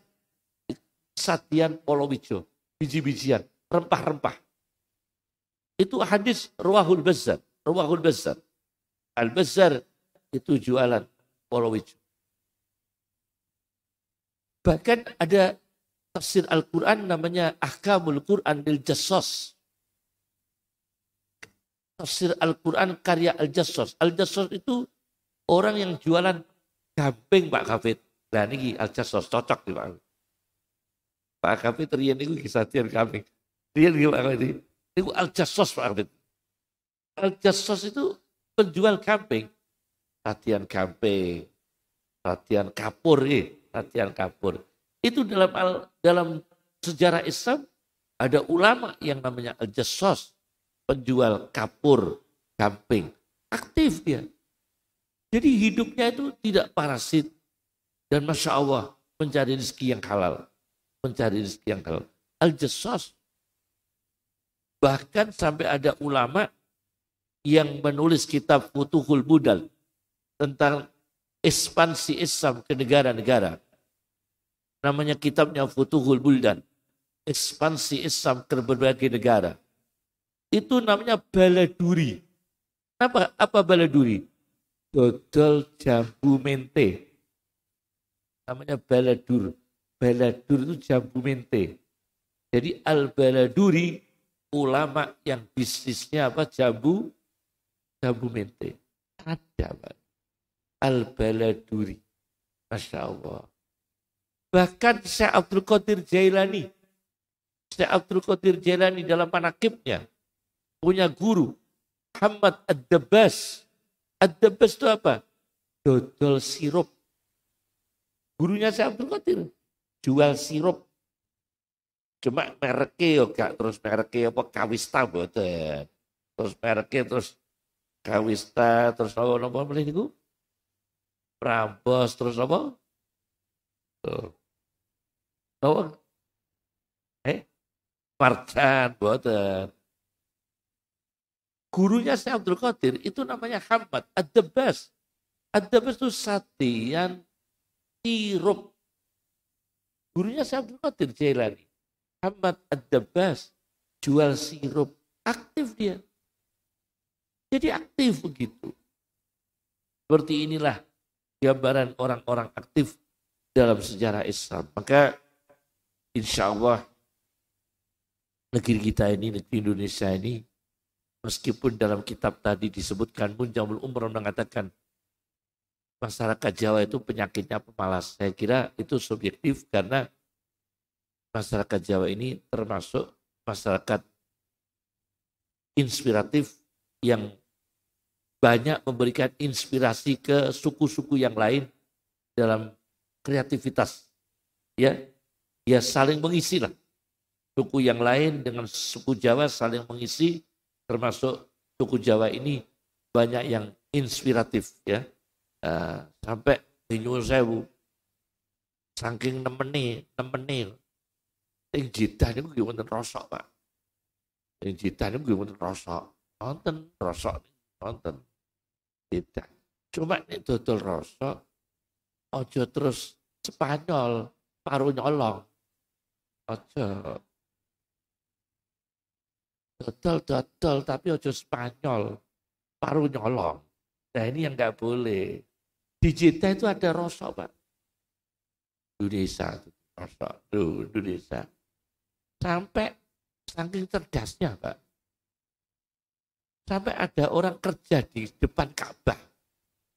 [SPEAKER 1] Satian Polowijo. Biji-bijian. Rempah-rempah. Itu hadis Ruwahul Bazzar. Ruwahul Bazzar. Al-Bazzar itu jualan Polowijo. Bahkan ada tafsir Al-Quran namanya Ahkamul Quran lil Jassos. Tafsir Al-Quran karya Al-Jassos. Al-Jassos itu orang yang jualan gamping, Pak Hafid. Nah ini Al-Jassos cocok nih Pak Hafid. Pak Hafid rian itu kisatian gamping. Rian ini Pak Hafid. Itu Al-Jassos Pak Hafid. Al-Jassos itu penjual gamping. Latihan gamping. Latihan kapur. Latihan kapur. Itu dalam sejarah Islam ada ulama yang namanya Al-Jassos. Penjual kapur, gamping. Aktif dia. Jadi hidupnya itu tidak parasit. Dan Masya Allah mencari rezeki yang halal. Mencari rezeki yang halal. Al-Jassos. Bahkan sampai ada ulama yang menulis kitab Futuhul Budal. Tentang ekspansi Islam ke negara-negara. Namanya kitabnya Futuhul Buldan. Ekspansi Islam ke berbagai negara. Itu namanya baladuri. Apa baladuri? Dodol jambu mente. Namanya baladur. Baladur itu jambu mente. Jadi al-baladuri ulama yang bisnisnya apa? Jambu mente. Ada Pak. Al-baladuri. Masya Allah. Bahkan Syekh Abdul Qadir Jailani. Syekh Abdul Qadir Jailani dalam manaqibnya punya guru Muhammad Ad-Dabbas. Ad-Dabbas itu apa? Dodol sirup. Gurunya Syekh Abdul Qadir jual sirup. Cuma mereknya gak terus mereknya apa Kawista boten. Terus mereknya terus Kawista terus apa boleh niku? Prambos terus apa? Tuh. Apa? Marjan, boten. Gurunya Syekh Abdul Qadir itu namanya Hamad Ad-Dabbas. Ad-Dabbas itu satian sirup. Gurunya Syekh Abdul Qadir Jailani. Hamad Ad-Dabbas jual sirup. Aktif dia. Jadi aktif begitu. Seperti inilah gambaran orang-orang aktif dalam sejarah Islam. Maka insya Allah negeri kita ini, negeri Indonesia ini, meskipun dalam kitab tadi disebutkan, Munjamul Umroh mengatakan masyarakat Jawa itu penyakitnya pemalas. Saya kira itu subjektif karena masyarakat Jawa ini termasuk masyarakat inspiratif yang banyak memberikan inspirasi ke suku-suku yang lain dalam kreativitas. Ya saling mengisi lah. Suku yang lain dengan suku Jawa saling mengisi, termasuk suku Jawa ini banyak yang inspiratif ya. Sampai di Nyuwun Sewu saking nemeni sing jidah niku nggih wonten rosok, Pak. Sing jidah niku nggih wonten rosok. Wonten rosok wonten jidah. Cuma nek dodol rosok aja terus Spanyol paru nyolong. Aja. Dodol tapi aja Spanyol paru nyolong. Nah ini yang nggak boleh. Di Jeddah itu ada rosok, Pak. Indonesia, rosok. Indonesia. Sampai saking cerdasnya, Pak. Sampai ada orang kerja di depan Ka'bah.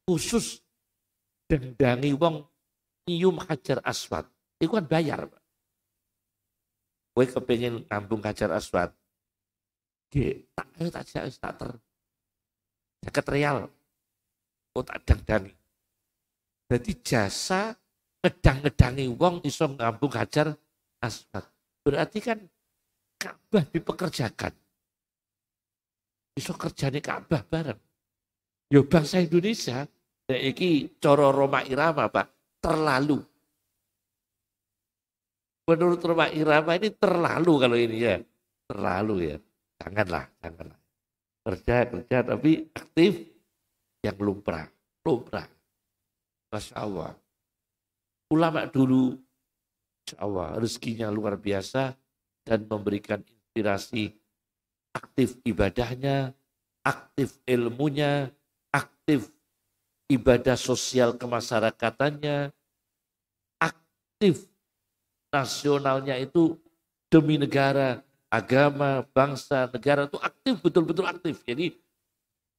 [SPEAKER 1] Khusus dendangi wong nyium Hajar Aswad. Itu kan bayar, Pak. Gue kepengen ngambung Hajar Aswad. Jaket real. Oh tak dang-dangi. Jadi jasa ngedang-ngedangi wong iso ngambung Hajar Aswad. Berarti kan Ka'bah dipekerjakan. Iso kerjane Ka'bah bareng. Yo bangsa Indonesia, iki cara Roma Irama, Pak, terlalu. Menurut Roma Irama ini terlalu kalau ini ya. Terlalu ya. Janganlah. Kerja tapi aktif yang lumrah. Masya Allah. Ulama dulu, Masya Allah, rezekinya luar biasa dan memberikan inspirasi aktif ibadahnya, aktif ilmunya, aktif ibadah sosial kemasyarakatannya, aktif nasionalnya itu demi negara, agama, bangsa, negara itu aktif, betul-betul aktif. Jadi,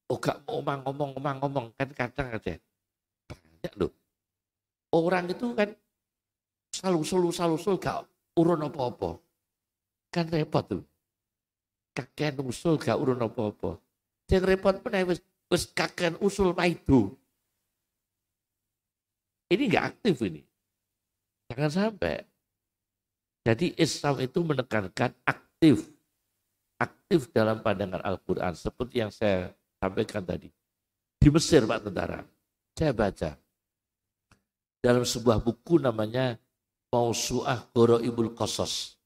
[SPEAKER 1] gak mau ngomong kan kadang aja. Banyak loh. Orang itu kan selalu gak urun apa-apa. Kan repot tuh. Kakean usul gak urun apa-apa. Yang repot pun wis kakean usul maido. Ini gak aktif ini. Jangan sampai. Jadi Islam itu menekankan aktif dalam pandangan Al-Quran. Seperti yang saya sampaikan tadi. Di Mesir, Pak Tentara, saya baca. Dalam sebuah buku namanya Mausu'ah Gharaibul Qasas.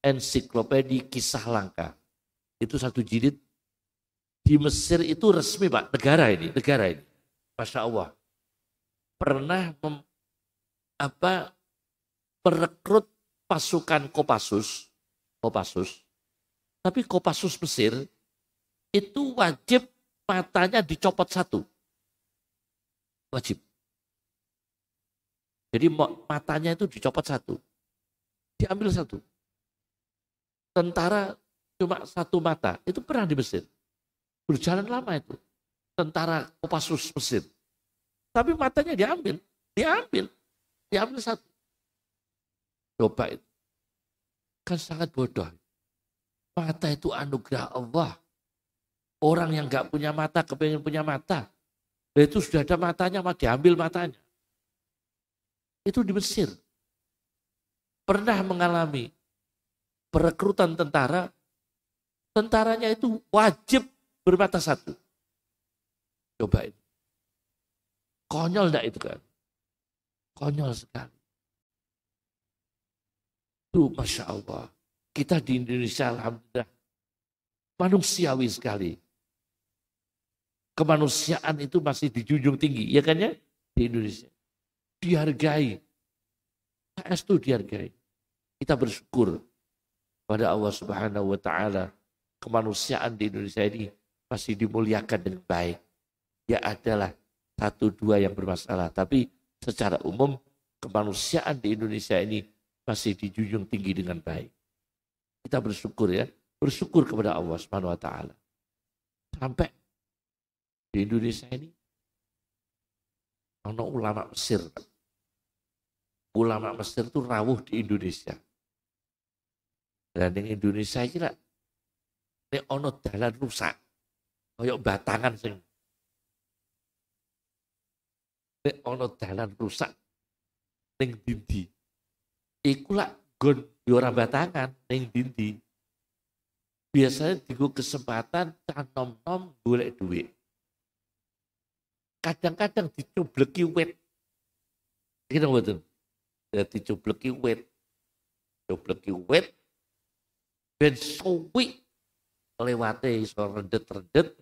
[SPEAKER 1] Ensiklopedi Kisah Langka. Itu satu jilid. Di Mesir itu resmi, Pak. Negara ini. Masya Allah. Pernah merekrut pasukan Kopassus, tapi Kopassus Mesir itu wajib matanya dicopot satu. Wajib. Jadi matanya itu dicopot satu. Diambil satu. Tentara cuma satu mata. Itu pernah di Mesir. Berjalan lama itu. Tentara Kopassus Mesir. Tapi matanya diambil. Diambil satu. Coba itu. Kan sangat bodoh. Mata itu anugerah Allah. Orang yang gak punya mata, kepengen punya mata. Itu sudah ada matanya, mah diambil matanya. Itu di Mesir. Pernah mengalami perekrutan tentara. Tentaranya itu wajib bermata satu. Coba itu. Konyol enggak itu kan? Konyol sekali. Itu Masya Allah. Kita di Indonesia alhamdulillah manusiawi sekali. Kemanusiaan itu masih dijunjung tinggi, ya kan ya? Di Indonesia. Dihargai. PS itu dihargai. Kita bersyukur pada Allah Subhanahu wa taala. Kemanusiaan di Indonesia ini masih dimuliakan dengan baik. Ya adalah satu dua yang bermasalah, tapi secara umum kemanusiaan di Indonesia ini masih dijunjung tinggi dengan baik. Kita bersyukur ya, bersyukur kepada Allah Subhanahu wa taala. Sampai di Indonesia ini ono ulama Mesir. Ulama Mesir itu rawuh di Indonesia. Dan di Indonesia kira ini ono dalan rusak. Kayak batangan sing. Ini ono dalan rusak ning dindi. Iku lak gon di orang batangan ning dindi. Biasanya digo kesempatan cah nom-nom golek duit. Kadang-kadang dicobleki wit. Kira mboten. Dadi cobleki wit. Cobleki wit ben suwi lewate iso rendet-rendet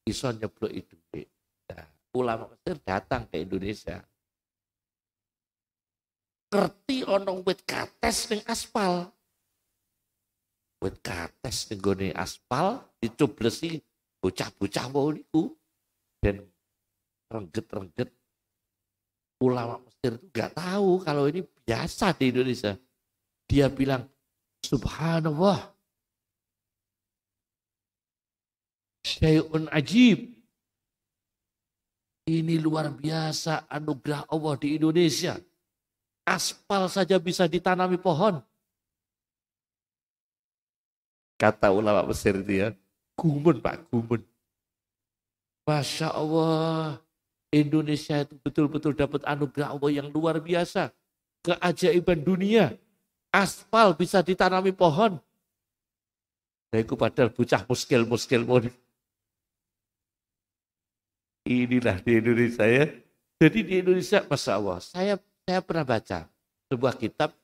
[SPEAKER 1] iso nyebloki duit. Nah, ulama Mesir datang ke Indonesia. Ngerti ono wit kates ning aspal. Wit kates ning gone aspal dicoblesi bocah-bocah wau niku dan rengget-rengget. Ulama Mesir itu gak tahu kalau ini biasa di Indonesia. Dia bilang, subhanallah, syai'un ajib. Ini luar biasa anugerah Allah di Indonesia. Aspal saja bisa ditanami pohon. Kata ulama Mesir itu ya, gumun Pak, gumun. Masya Allah, Indonesia itu betul-betul dapat anugerah Allah yang luar biasa. Keajaiban dunia. Aspal bisa ditanami pohon. Nah, itu padahal bocah muskil-muskil. Inilah di Indonesia ya. Jadi di Indonesia, Masya Allah, saya pernah baca sebuah kitab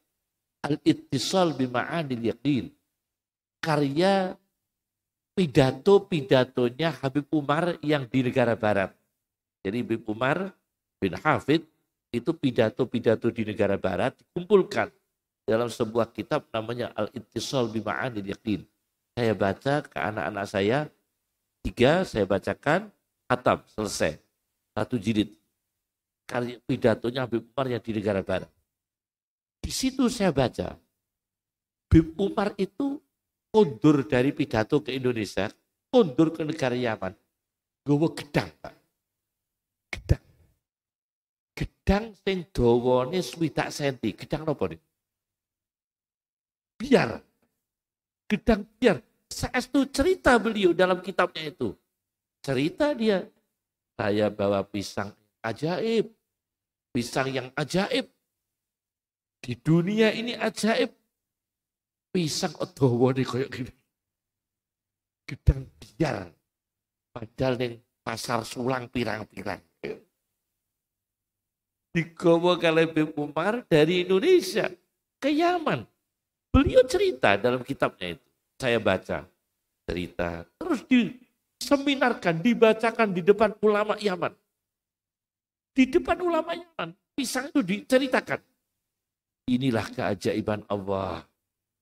[SPEAKER 1] Al-Ittisal Bima'anil Yaqin. Karya pidato-pidatonya Habib Umar yang di negara barat. Jadi Habib Umar bin Hafid itu pidato-pidato di negara barat dikumpulkan dalam sebuah kitab namanya Al-Ittisal Bima'anil Yaqin. Saya baca ke anak-anak saya, 3 saya bacakan, khatam, selesai. 1 jilid. Karya pidatonya Habib Umar yang di negara barat. Di situ saya baca, Habib Umar itu kondur dari pidato ke Indonesia, kondur ke negara Yaman. Gawa gedang, Pak. Gedang. Gedang sing dawane 60 cm. Gedang napa niku? Biar. Gedang biar. Saestu cerita beliau dalam kitabnya itu. Cerita dia. Saya bawa pisang ajaib. Pisang yang ajaib. Di dunia ini ajaib. Pisang dawane koyo gini. Gedang biar. Padahal ning pasar sulang pirang-pirang. Digawa oleh Habib Umar dari Indonesia ke Yaman. Beliau cerita dalam kitabnya itu. Saya baca cerita. Terus diseminarkan, dibacakan di depan ulama Yaman. Di depan ulama Yaman. Pisang itu diceritakan. Inilah keajaiban Allah.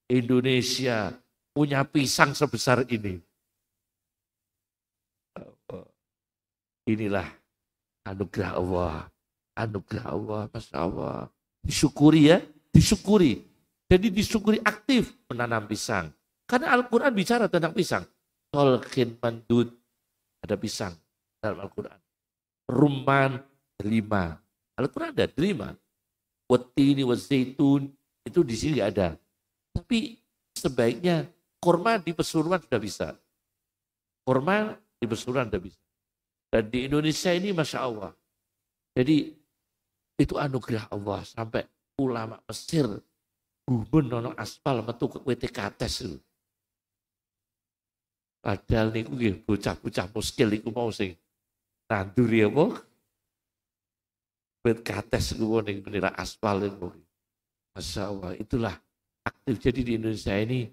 [SPEAKER 1] Indonesia punya pisang sebesar ini. Inilah anugerah Allah. Anugerah Allah, Masya Allah. Disyukuri ya, disyukuri. Jadi disyukuri aktif menanam pisang. Karena Al-Quran bicara tentang pisang. Tolkin mandud, ada pisang dalam Al-Quran. Rumman, delima. Al-Quran ada delima. Wattini wazzaitun, itu di sini nggak ada. Tapi sebaiknya kurma di Pesuruan sudah bisa. Kurma di Pesuruan sudah bisa. Dan di Indonesia ini Masya Allah. Jadi itu anugerah Allah sampai ulama Mesir gumun nono aspal metu ke WTKTS itu. Padahal niku nggih bocah-bocah muskil niku mau sing nanduri apa? WTKTS niku ning menira aspal niku. Masya Allah, itulah aktif. Jadi di Indonesia ini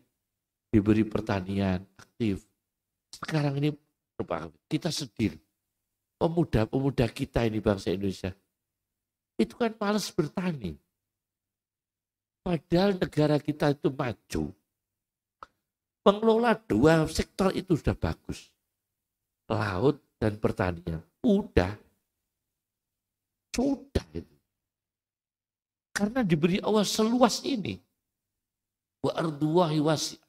[SPEAKER 1] diberi pertanian aktif. Sekarang ini kita sedih. Pemuda-pemuda kita ini bangsa Indonesia, itu kan malas bertani. Padahal negara kita itu maju. Pengelola dua sektor itu sudah bagus. Laut dan pertanian. Sudah itu. Karena diberi Allah seluas ini. Wa ardullahi wasi'.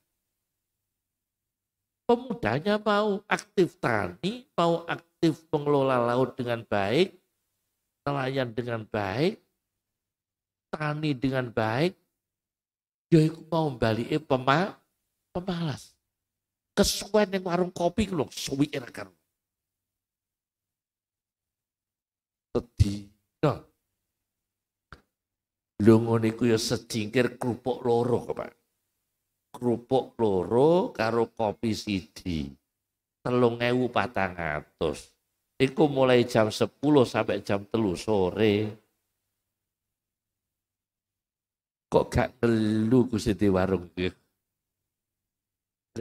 [SPEAKER 1] Pemudanya mau aktif tani, mau aktif mengelola laut dengan baik, nelayan dengan baik, tani dengan baik, ya iku mau balik pemalas. Kesuwen yang warung kopi lho, suwi kan. Sedih. No. Lho ngono iku ya secingkir kerupuk loro, Pak. Kerupuk loro karo kopi siji. 3.400. Iku mulai jam 10 sampai jam 3 sore. Kok gak ngelu Gusti di warung iki?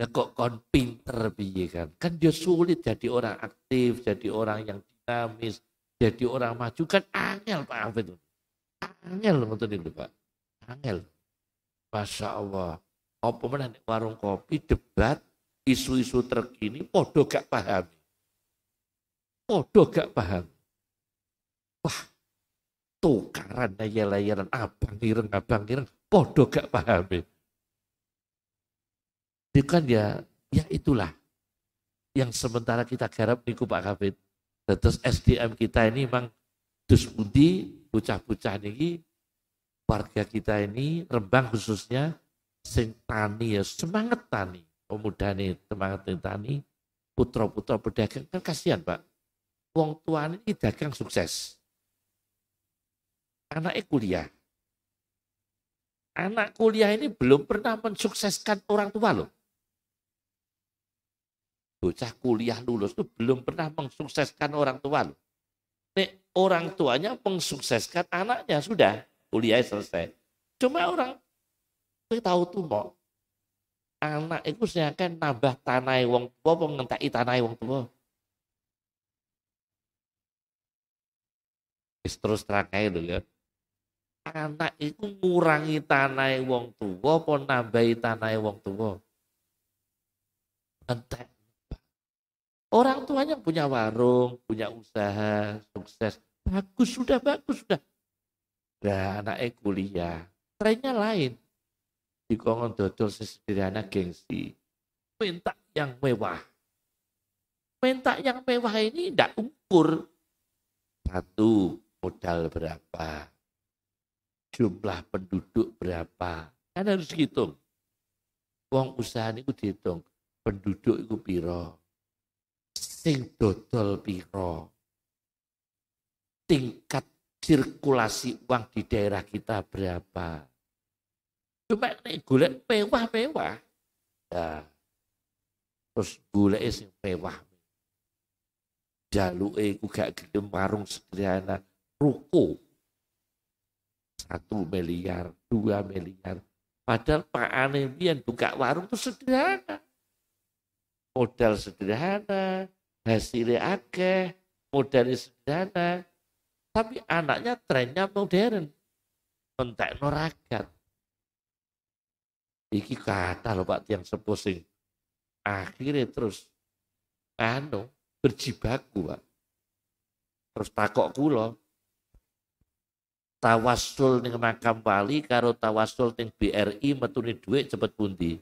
[SPEAKER 1] Lah kok kon pinter piye kan? Kan dia sulit jadi orang aktif, jadi orang yang dinamis, jadi orang maju kan angel Pak Hafid. Angel ngoten niku Pak. Angel. Masya Allah. Apa meneh warung kopi debat isu-isu terkini podo gak paham. Podo gak paham. Wah, tukaran layar-layaran abang ireng podo gak paham. Itu kan ya itulah yang sementara kita garap niku Pak Hafid. Terus SDM kita ini memang dus pundi bocah-bocah niki warga kita ini Rembang khususnya sing tani ya semangat tani, pemuda nih semangat tani, putra-putra pedagang kan kasihan Pak. Wong tua ini dagang sukses, anaknya kuliah. Anak kuliah ini belum pernah mensukseskan orang tua loh. Bocah kuliah lulus itu belum pernah mensukseskan orang tua loh. Nek orang tuanya mensukseskan anaknya sudah kuliah selesai. Cuma orang saya tahu tuh mau anak itu saya akan nambah tanah wong tua, mengentai tanah wong tua. Terus terakhir dulu ya. Anak itu ngurangi tanah wong tua, pun nambahi tanah wong tua. Entek. Orang tuanya punya warung, punya usaha, sukses. Bagus sudah. Nah anaknya kuliah. Trennya lain. Dikongkon dodol sesederhana gengsi. Minta yang mewah. Minta yang mewah ini tidak ukur. Satu, modal berapa. Jumlah penduduk berapa. Kan harus dihitung. Wong usaha itu dihitung. Penduduk itu piro. Sing dodol piro. Tingkat sirkulasi uang di daerah kita berapa. Cuma nek golek mewah-mewah. Nah, terus golek sing mewah. Jaluke iku gak gelem warung sederhana, ruko. 1 miliar, 2 miliar. Padahal Pak Ane biyen buka warung itu sederhana. Modal sederhana, hasilnya akeh, modalnya sederhana. Tapi anaknya trennya modern. Entekno ragat. Iki kata loh Pak tiang sepusing. Akhirnya terus berjibaku Pak. Terus takok kula. Tawasul ning makam wali karo tawasul ning BRI metune dhuwit cepet pundi?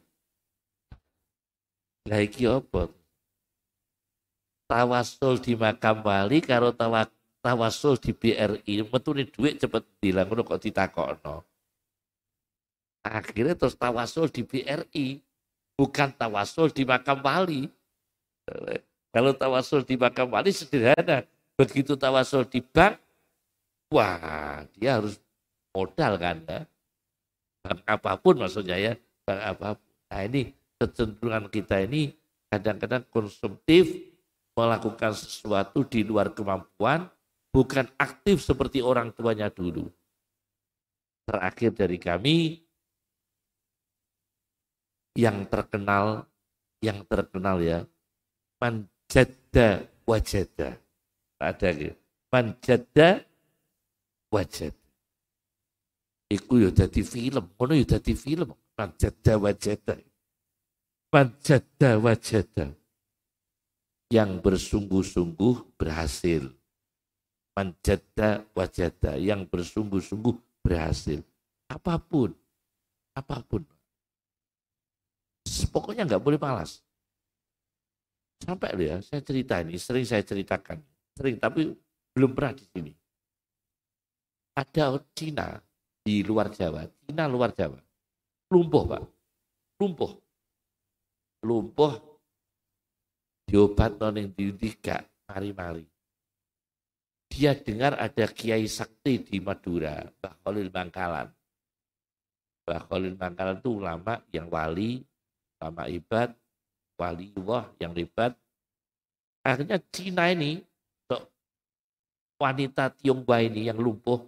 [SPEAKER 1] Lah iki apa? Tawasul di makam wali karo tawasul di BRI metune dhuwit cepet pundi? Lah ngono kok ditakokno. Akhirnya terus tawasul di BRI, bukan tawasul di makam wali. Kalau tawasul di makam wali sederhana, begitu tawasul di bank, wah dia harus modal kan ya. Bank apapun maksudnya ya, bank apapun. Nah ini kecenderungan kita ini kadang-kadang konsumtif, melakukan sesuatu di luar kemampuan, bukan aktif seperti orang tuanya dulu. Terakhir dari kami, yang terkenal ya, man jadda wajada. Ada gitu. Man jadda wajada. Iku ya dadi film, ngono ya dadi film. Man jadda wajada. Man jadda wajada. Yang bersungguh-sungguh berhasil. Man jadda wajada. Yang bersungguh-sungguh berhasil. Apapun. Pokoknya nggak boleh malas. Sampai loh ya, saya cerita ini, sering saya ceritakan. Sering, tapi belum pernah di sini. Ada Cina di luar Jawa, Cina luar Jawa. Lumpuh, Pak. Lumpuh diobat noning didiga, mari-mari. Dia dengar ada Kiai Sakti di Madura, Mbah Khalil Bangkalan. Mbah Khalil Bangkalan itu ulama yang wali, ulama ibad, waliullah yang hebat. Akhirnya Cina ini, wanita Tionghoa ini yang lumpuh,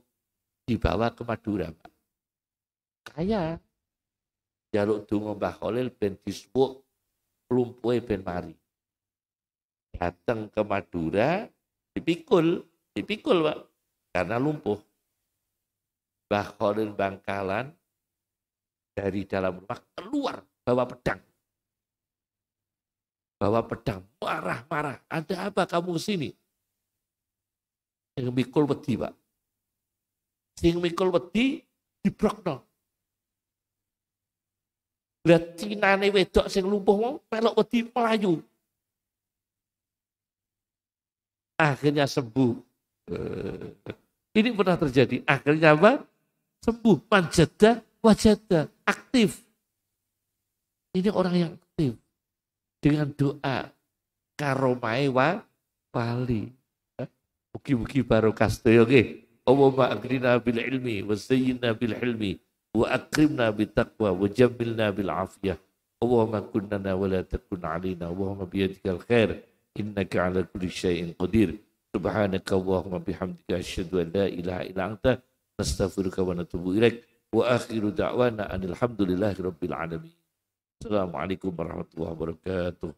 [SPEAKER 1] dibawa ke Madura, Pak. Kaya jaluk donga Mbah Khalil ben disuwuk lumpuhe ben mari. Datang ke Madura, dipikul Pak, karena lumpuh. Mbah Khalil Bangkalan dari dalam rumah keluar bawa pedang, marah-marah. Ada apa kamu sini? Yang mikul wedi, Pak. Sing mikul wedi dibrokno. Lihat Cinane wedok sing lumpuh mau melok wedi melayu. Akhirnya sembuh. Ini pernah terjadi. Akhirnya apa? Sembuh. Manjada wajada. Aktif. Ini orang yang aktif. Dengan doa. Karomai wali. Mugi-mugi barokah sedaya nggih. Allahumma agrina bil ilmi wa sayyidna bil hilmi wa akrimna bit taqwa wa jammilna bil afiyah. Allahumma kunnana wa la takun alina. Allahumma biyadikal khair. Innaka ala kulli syai'in qadir. Subhanaka Allahumma bihamdika asyhadu an la ilaha illa anta nastaghfiruka wa natubu ilaik. Wa akhiru da'wana anil hamdulillahi rabbil alamin. Assalamualaikum warahmatullahi wabarakatuh.